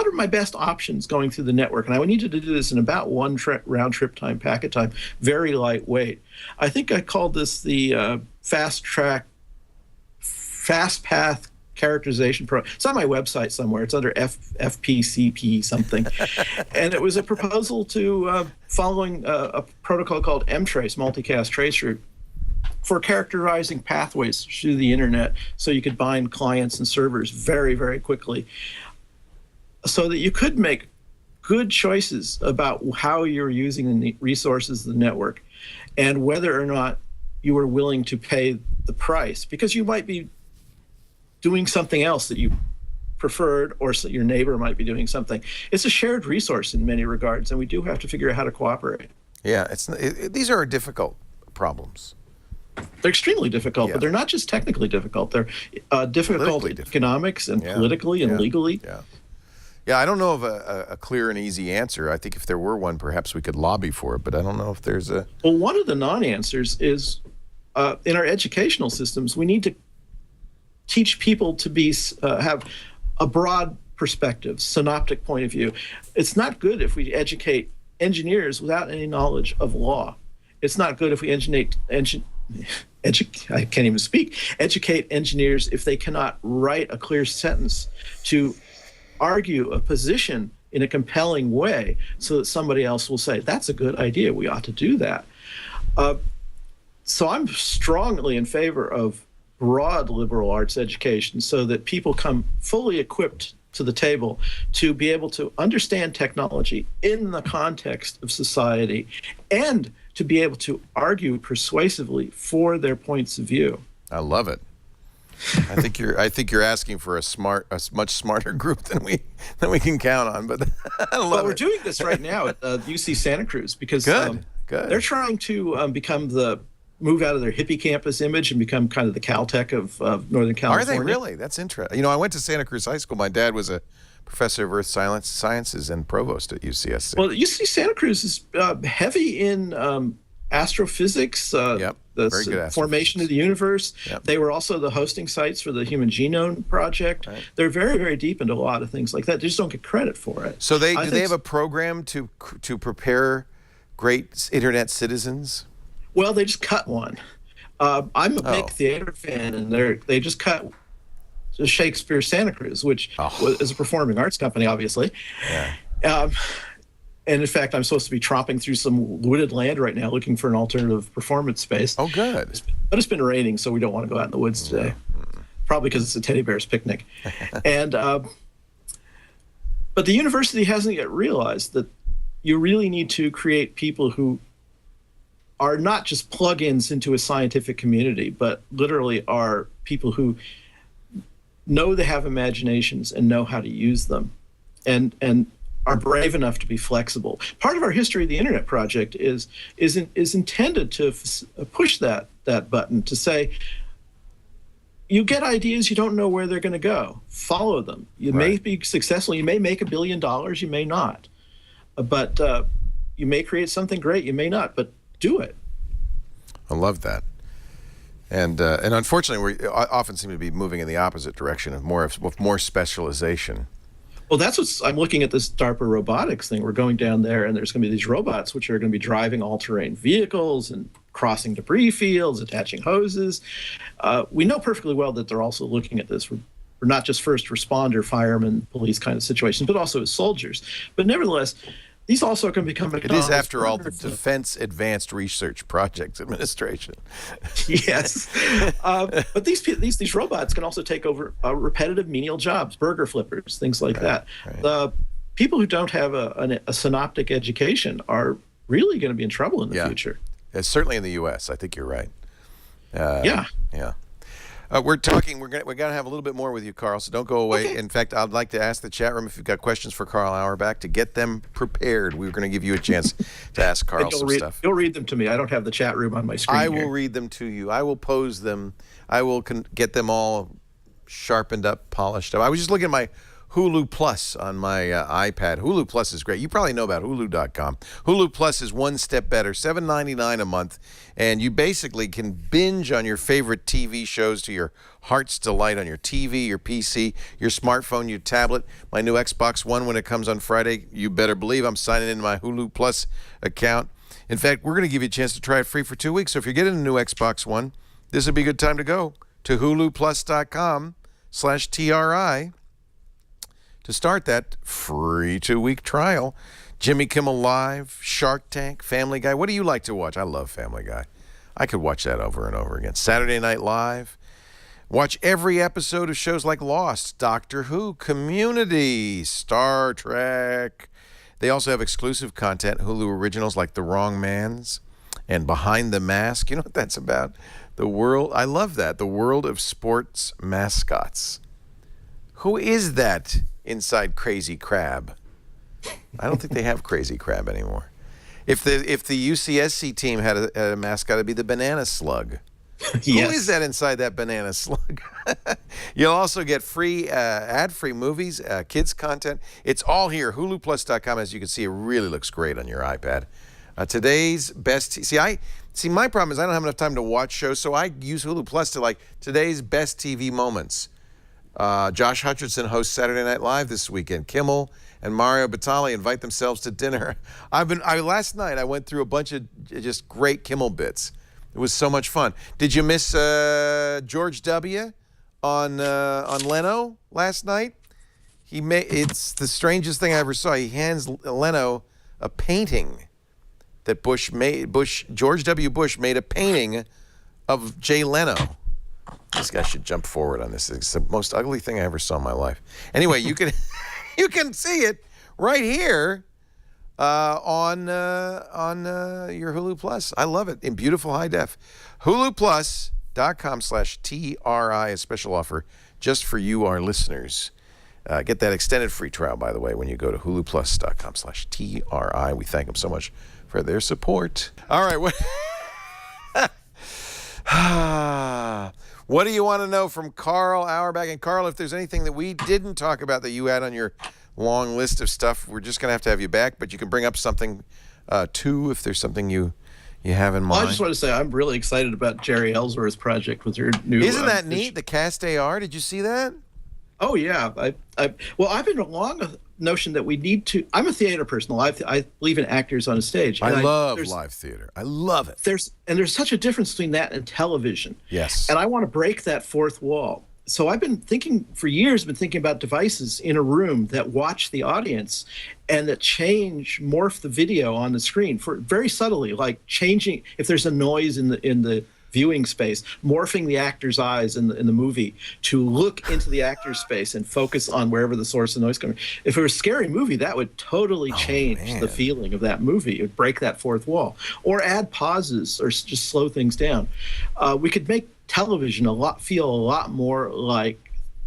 are my best options going through the network? And I would need to do this in about one round trip time, packet time, very lightweight. I think I called this the fast path characterization pro. It's on my website somewhere. It's under FPCP something. And it was a proposal to following a protocol called mtrace, multicast traceroute, for characterizing pathways through the internet so you could bind clients and servers very, very quickly, so that you could make good choices about how you're using the resources of the network and whether or not you were willing to pay the price, because you might be doing something else that you preferred, or your neighbor might be doing something. It's a shared resource in many regards, and we do have to figure out how to cooperate. Yeah, these are difficult problems. They're extremely difficult, but they're not just technically difficult. They're difficult in economics and politically and legally. Yeah, I don't know of a clear and easy answer. I think if there were one, perhaps we could lobby for it, but I don't know if there's a... Well, one of the non-answers is in our educational systems, we need to teach people to be have a broad perspective, synoptic point of view. It's not good if we educate engineers without any knowledge of law. It's not good if we educate engineers if they cannot write a clear sentence to argue a position in a compelling way so that somebody else will say, that's a good idea, we ought to do that. So I'm strongly in favor of broad liberal arts education so that people come fully equipped to the table to be able to understand technology in the context of society and to be able to argue persuasively for their points of view. I love it. I think you're asking for a much smarter group than we can count on. But I love we're doing this right now at UC Santa Cruz because good. They're trying to move out of their hippie campus image and become kind of the Caltech of Northern California. Are they really? That's interesting. You know, I went to Santa Cruz High School. My dad was a professor of earth sciences and provost at UCSC. Well, UC Santa Cruz is heavy in astrophysics, the formation of the universe. Yep. They were also the hosting sites for the Human Genome Project. Right. They're very, very deep into a lot of things like that. They just don't get credit for it. So do they have a program to prepare great internet citizens? Well, they just cut one. I'm a big theater fan, and they just cut Shakespeare Santa Cruz, which is a performing arts company, obviously. Yeah. And in fact, I'm supposed to be tromping through some wooded land right now looking for an alternative performance space. Oh, good. But it's been raining, so we don't want to go out in the woods today. Probably because it's a teddy bear's picnic. And but the university hasn't yet realized that you really need to create people who are not just plug-ins into a scientific community, but literally are people who know they have imaginations and know how to use them, and are brave enough to be flexible. Part of our history of the Internet Project is intended to push that button to say, you get ideas, you don't know where they're going to go. Follow them. You may be successful. You may make $1 billion. You may not. But you may create something great. You may not. But do it. I love that. And unfortunately, we often seem to be moving in the opposite direction of more specialization. Well, that's I'm looking at this DARPA robotics thing. We're going down there, and there's going to be these robots which are going to be driving all-terrain vehicles and crossing debris fields, attaching hoses. We know perfectly well that they're also looking at this for not just first responder, firemen, police kind of situations, but also as soldiers. But nevertheless, these also can become... It is, after all, the Defense Advanced Research Projects Administration. Yes. But these robots can also take over repetitive menial jobs, burger flippers, things like that. Right. The people who don't have a synoptic education are really going to be in trouble in the Yeah. future. Certainly in the U.S. I think you're right. Yeah. Yeah. We're talking. We're gonna have a little bit more with you, Karl. So don't go away. Okay. In fact, I'd like to ask the chat room if you've got questions for Karl Auerbach to get them prepared. We're going to give you a chance to ask Karl some stuff. You'll read them to me. I don't have the chat room on my screen. I will read them to you. I will pose them. I will get them all sharpened up, polished up. I was just looking at my Hulu Plus on my iPad. Hulu Plus is great. You probably know about Hulu.com. Hulu Plus is one step better, $7.99 a month, and you basically can binge on your favorite TV shows to your heart's delight on your TV, your PC, your smartphone, your tablet. My new Xbox One, when it comes on Friday, you better believe I'm signing into my Hulu Plus account. In fact, we're going to give you a chance to try it free for 2 weeks. So if you're getting a new Xbox One, this would be a good time to go to huluplus.com/TRI to start that free 2-week trial. Jimmy Kimmel Live, Shark Tank, Family Guy. What do you like to watch? I love Family Guy. I could watch that over and over again. Saturday Night Live. Watch every episode of shows like Lost, Doctor Who, Community, Star Trek. They also have exclusive content, Hulu originals like The Wrong Man's and Behind the Mask. You know what that's about? The world, I love that, the world of sports mascots. Who is that inside Crazy Crab? I don't think they have Crazy Crab anymore. If the UCSC team had a mascot, it'd be the Banana Slug. Yes. Who is that inside that Banana Slug? You'll also get free, ad-free movies, kids content. It's all here. HuluPlus.com. As you can see, it really looks great on your iPad. Today's best. See, my problem is I don't have enough time to watch shows, so I use Hulu Plus to like today's best TV moments. Josh Hutcherson hosts Saturday Night Live this weekend. Kimmel and Mario Batali invite themselves to dinner. Last night I went through a bunch of just great Kimmel bits. It was so much fun. Did you miss George W. on Leno last night? It's the strangest thing I ever saw. He hands Leno a painting that George W. Bush made a painting of Jay Leno. This guy should jump forward on this. It's the most ugly thing I ever saw in my life. Anyway, you can see it right here on your Hulu Plus. I love it in beautiful high def. HuluPlus.com/TRI, a special offer just for you, our listeners. Get that extended free trial, by the way, when you go to HuluPlus.com/TRI. We thank them so much for their support. All right. What do you want to know from Karl Auerbach? And Karl, if there's anything that we didn't talk about that you had on your long list of stuff, we're just going to have you back. But you can bring up something, too, if there's something you have in mind. Well, I just want to say I'm really excited about Jerry Ellsworth's project with your new... Isn't that neat? The Cast AR, did you see that? Oh, yeah. I've been along a notion that we need to... I'm a theater person. I believe in actors on a stage. I love live theater. I love it. There's such a difference between that and television. Yes. And I want to break that fourth wall. So I've been thinking for years, about devices in a room that watch the audience and that morph the video on the screen for very subtly, like changing if there's a noise in the viewing space, morphing the actor's eyes in the movie to look into the actor's space and focus on wherever the source of noise comes. If it was a scary movie, that would totally change the feeling of that movie. It would break that fourth wall, or add pauses, or just slow things down. We could make television feel a lot more like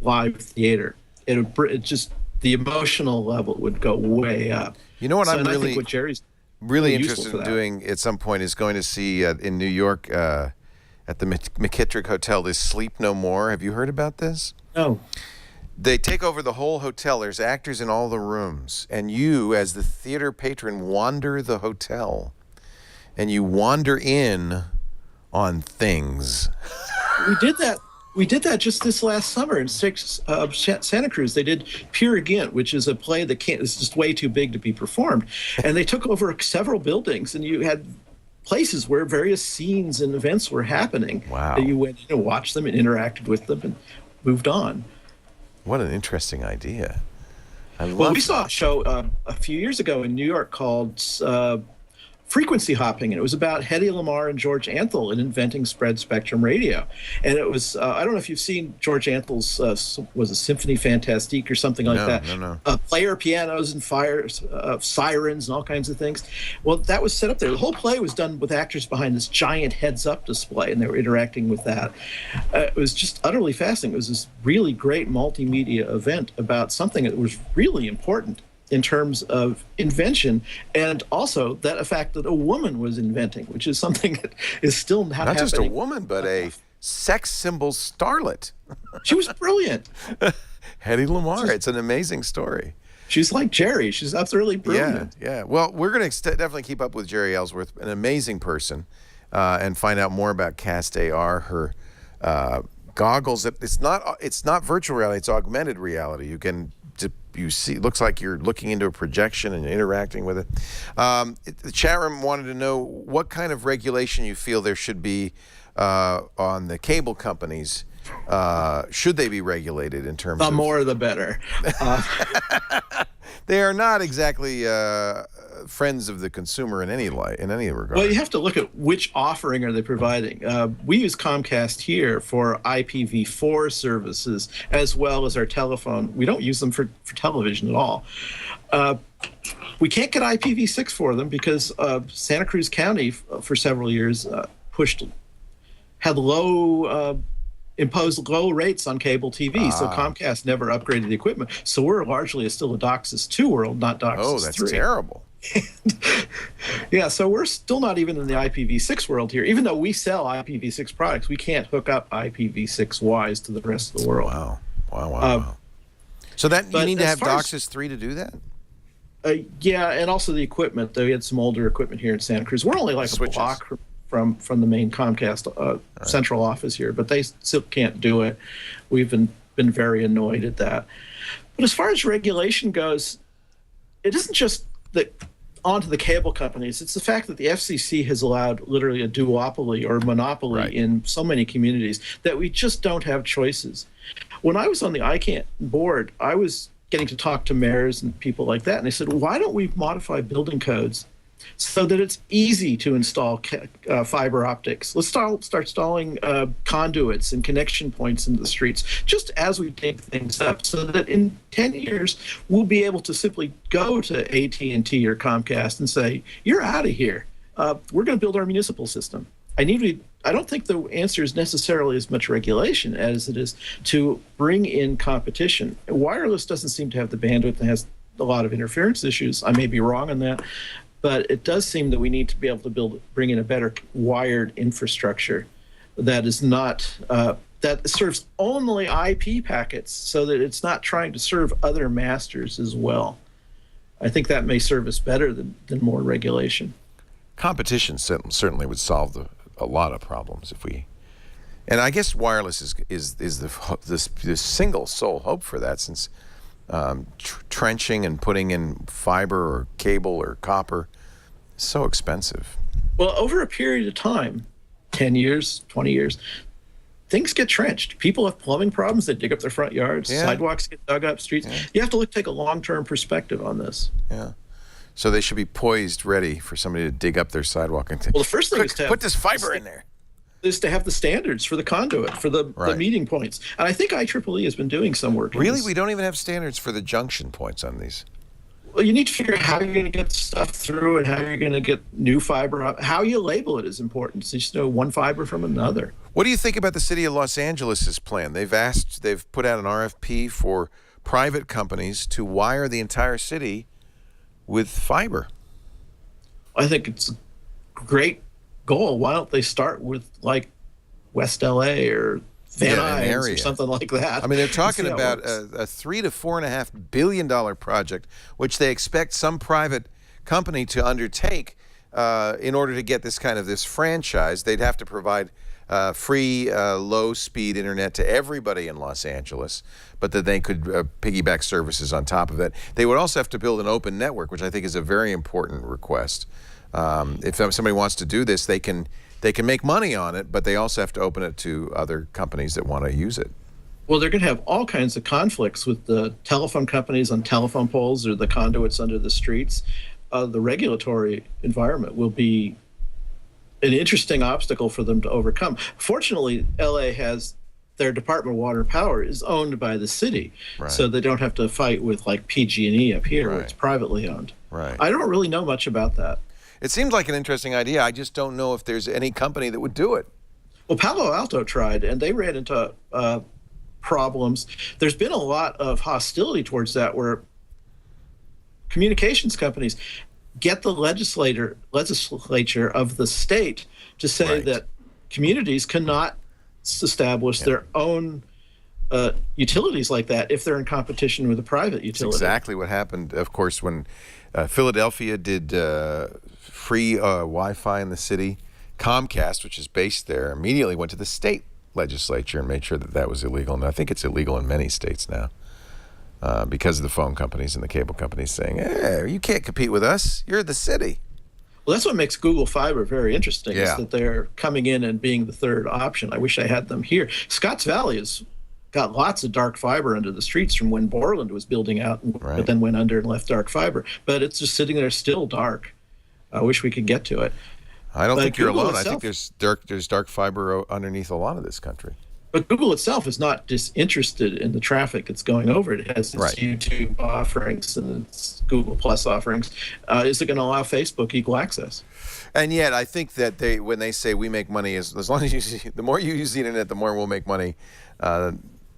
live theater. It just the emotional level would go way up. You know what I think what Jerry's really interested in doing at some point is going to see in New York at the McKittrick Hotel this Sleep No More. Have you heard about this? No. They take over the whole hotel. There's actors in all the rooms, and you, as the theater patron, wander the hotel, and you wander in on things. We did that just this last summer in Santa Cruz. They did Peer Gynt, which is a play that is just way too big to be performed. And they took over several buildings, and you had places where various scenes and events were happening. Wow. And you went in and watched them and interacted with them and moved on. What an interesting idea. We saw a show a few years ago in New York called frequency hopping, and it was about Hedy Lamarr and George Antheil in inventing spread spectrum radio. And it was, I don't know if you've seen George Antheil's, was a Symphony Fantastique or something like that. No. Player pianos and fires, sirens and all kinds of things. Well, that was set up there. The whole play was done with actors behind this giant heads-up display, and they were interacting with that. It was just utterly fascinating. It was this really great multimedia event about something that was really important in terms of invention, and also that a fact that a woman was inventing, which is something that is still not happening. Just a woman, but a sex symbol starlet. She was brilliant. Hedy Lamarr. It's an amazing story. She's like Jerry. She's absolutely brilliant. Yeah. Well, we're going to definitely keep up with Jerry Ellsworth, an amazing person, and find out more about Cast AR, her goggles. It's not virtual reality. It's augmented reality. You see, it looks like you're looking into a projection and interacting with it. The chat room wanted to know what kind of regulation you feel there should be on the cable companies. Should they be regulated in terms of... The more the better. They are not exactly friends of the consumer in any regard. Well, you have to look at which offering are they providing. We use Comcast here for IPv4 services as well as our telephone. We don't use them for television at all. We can't get IPv6 for them because Santa Cruz County for several years had imposed low rates on cable TV, so Comcast never upgraded the equipment. So we're largely still a DOCSIS 2 world, not DOCSIS 3. Oh, that's terrible. Yeah, so we're still not even in the IPv6 world here. Even though we sell IPv6 products, we can't hook up IPv6Ys to the rest of the world. Wow. So that you need to have DOCSIS 3 to do that? Yeah, and also the equipment. We had some older equipment here in Santa Cruz. We're only like a block from the main Comcast central office here, but they still can't do it. We've been very annoyed at that. But as far as regulation goes, it isn't just that onto the cable companies. It's the fact that the FCC has allowed literally a duopoly or monopoly in so many communities that we just don't have choices. When I was on the ICANN board, I was getting to talk to mayors and people like that, and they said, why don't we modify building codes so that it's easy to install fiber optics? Let's start installing conduits and connection points into the streets, just as we dig things up, so that in 10 years, we'll be able to simply go to AT&T or Comcast and say, you're out of here. We're going to build our municipal system. I don't think the answer is necessarily as much regulation as it is to bring in competition. Wireless doesn't seem to have the bandwidth and has a lot of interference issues. I may be wrong on that. But it does seem that we need to be able to bring in a better wired infrastructure that is not that serves only IP packets, so that it's not trying to serve other masters as well. I think that may serve us better than more regulation. Competition certainly would solve a lot of problems if we. And I guess wireless is the single sole hope for that, since trenching and putting in fiber or cable or copper is so expensive. Well, over a period of time, 10 years, 20 years, things get trenched. People have plumbing problems. They dig up their front yards. Yeah. Sidewalks get dug up, streets. Yeah. You have to take a long-term perspective on this. Yeah. So they should be poised, ready for somebody to dig up their sidewalk and well, the first thing is to put this fiber in there. Is to have the standards for the conduit, for the meeting points. And I think IEEE has been doing some work. Really? We don't even have standards for the junction points on these? Well, you need to figure out how you're going to get stuff through and how you're going to get new fiber up. How you label it is important. So you just know one fiber from another. What do you think about the city of Los Angeles' plan? They've put out an RFP for private companies to wire the entire city with fiber. I think it's a great goal. Why don't they start with like West LA or Van Nuys or something like that? I mean, they're talking about a $3 to $4.5 billion project, which they expect some private company to undertake in order to get this franchise. They'd have to provide free, low-speed internet to everybody in Los Angeles, but that they could piggyback services on top of that. They would also have to build an open network, which I think is a very important request. If somebody wants to do this, they can make money on it, but they also have to open it to other companies that want to use it. Well, they're going to have all kinds of conflicts with the telephone companies on telephone poles or the conduits under the streets. the regulatory environment will be an interesting obstacle for them to overcome. Fortunately, LA has their Department of Water and Power is owned by the city, Right. so they don't have to fight with like PG&E up here, where Right. it's privately owned. Right. I don't really know much about that. It seems like an interesting idea. I just don't know if there's any company that would do it. Well, Palo Alto tried, and they ran into problems. There's been a lot of hostility towards that, where communications companies get the legislature of the state to say Right. that communities cannot establish their own utilities like that if they're in competition with a private It's utility. exactly what happened, of course, when Philadelphia did free Wi-Fi in the city. Comcast, which is based there, immediately went to the state legislature and made sure that that was illegal. And I think it's illegal in many states now because of the phone companies and the cable companies saying, hey, you can't compete with us. You're the city. Well, that's what makes Google Fiber very interesting, Yeah. is that they're coming in and being the third option. I wish I had them here. Scotts Valley has got lots of dark fiber under the streets from when Borland was building out, Right. but then went under and left dark fiber. But it's just sitting there still dark. I wish we could get to it. I don't But think you're Google alone. I think itself- there's dark fiber underneath a lot of this country. But Google itself is not disinterested in the traffic that's going over it. It has its Right. YouTube offerings and its Google Plus offerings. Is it going to allow Facebook equal access? And yet, I think that when they say we make money, as long as the more you use the internet, the more we'll make money.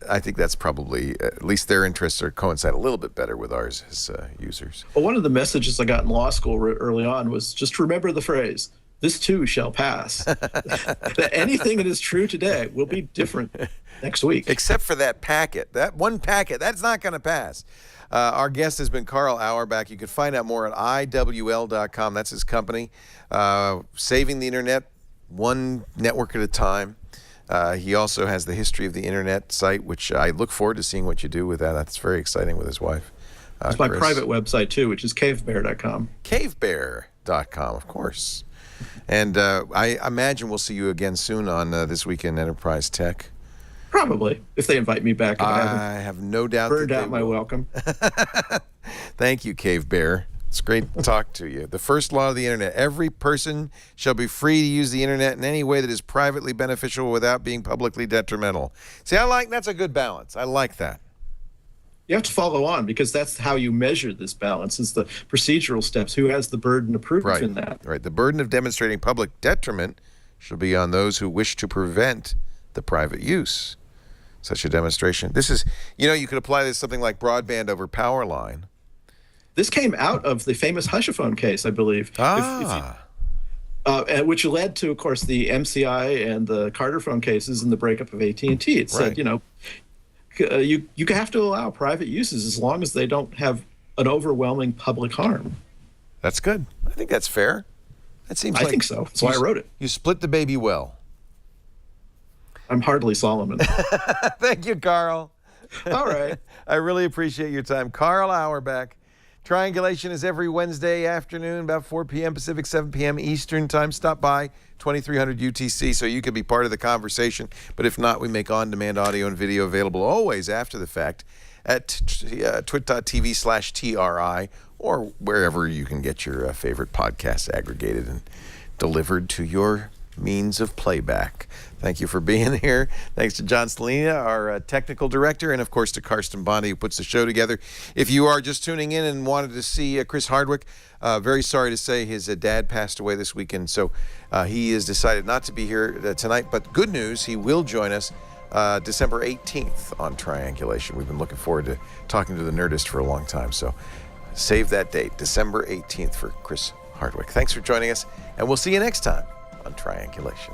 I think that's probably, at least their interests coincide a little bit better with ours as users. Well, one of the messages I got in law school early on was just remember the phrase, this too shall pass. That anything that is true today will be different next week. Except for that packet. That one packet, that's not going to pass. Our guest has been Karl Auerbach. You can find out more at IWL.com. That's his company. Saving the internet, one network at a time. He also has the history of the internet site, which I look forward to seeing what you do with that. That's very exciting with his wife. It's my Chris. private website, too, which is cavebear.com. Cavebear.com, of course. And I imagine we'll see you again soon on This Week in Enterprise Tech. Probably, if they invite me back. If I haven't I have no doubt burned that they out my will. welcome. Thank you, Cave Bear. It's great to talk to you. The first law of the internet. Every person shall be free to use the internet in any way that is privately beneficial without being publicly detrimental. See, that's a good balance. I like that. You have to follow on, because that's how you measure this balance, is the procedural steps. Who has the burden of proof in that? Right. The burden of demonstrating public detriment shall be on those who wish to prevent the private use. Such a demonstration. This is, you could apply this to something like broadband over power line. This came out of the famous Hushaphone case, I believe. Which led to, of course, the MCI and the Carter phone cases and the breakup of AT&T. It said, you have to allow private uses as long as they don't have an overwhelming public harm. That's good. I think that's fair. That seems I think so. That's why I wrote it. You split the baby well. I'm hardly Solomon. Thank you, Karl. All right. I really appreciate your time. Karl Auerbach. Triangulation is every Wednesday afternoon, about 4 p.m. Pacific, 7 p.m. Eastern time. Stop by 2300 UTC so you can be part of the conversation. But if not, we make on-demand audio and video available always after the fact at twit.tv/TRI or wherever you can get your favorite podcasts aggregated and delivered to your means of playback. Thank you for being here. Thanks to John Stelina, our technical director, and of course to Karsten Bondi, who puts the show together. If you are just tuning in and wanted to see Chris Hardwick, very sorry to say his dad passed away this weekend, so he has decided not to be here tonight. But good news, he will join us December 18th on Triangulation. We've been looking forward to talking to the Nerdist for a long time, so save that date, December 18th for Chris Hardwick. Thanks for joining us, and we'll see you next time on Triangulation.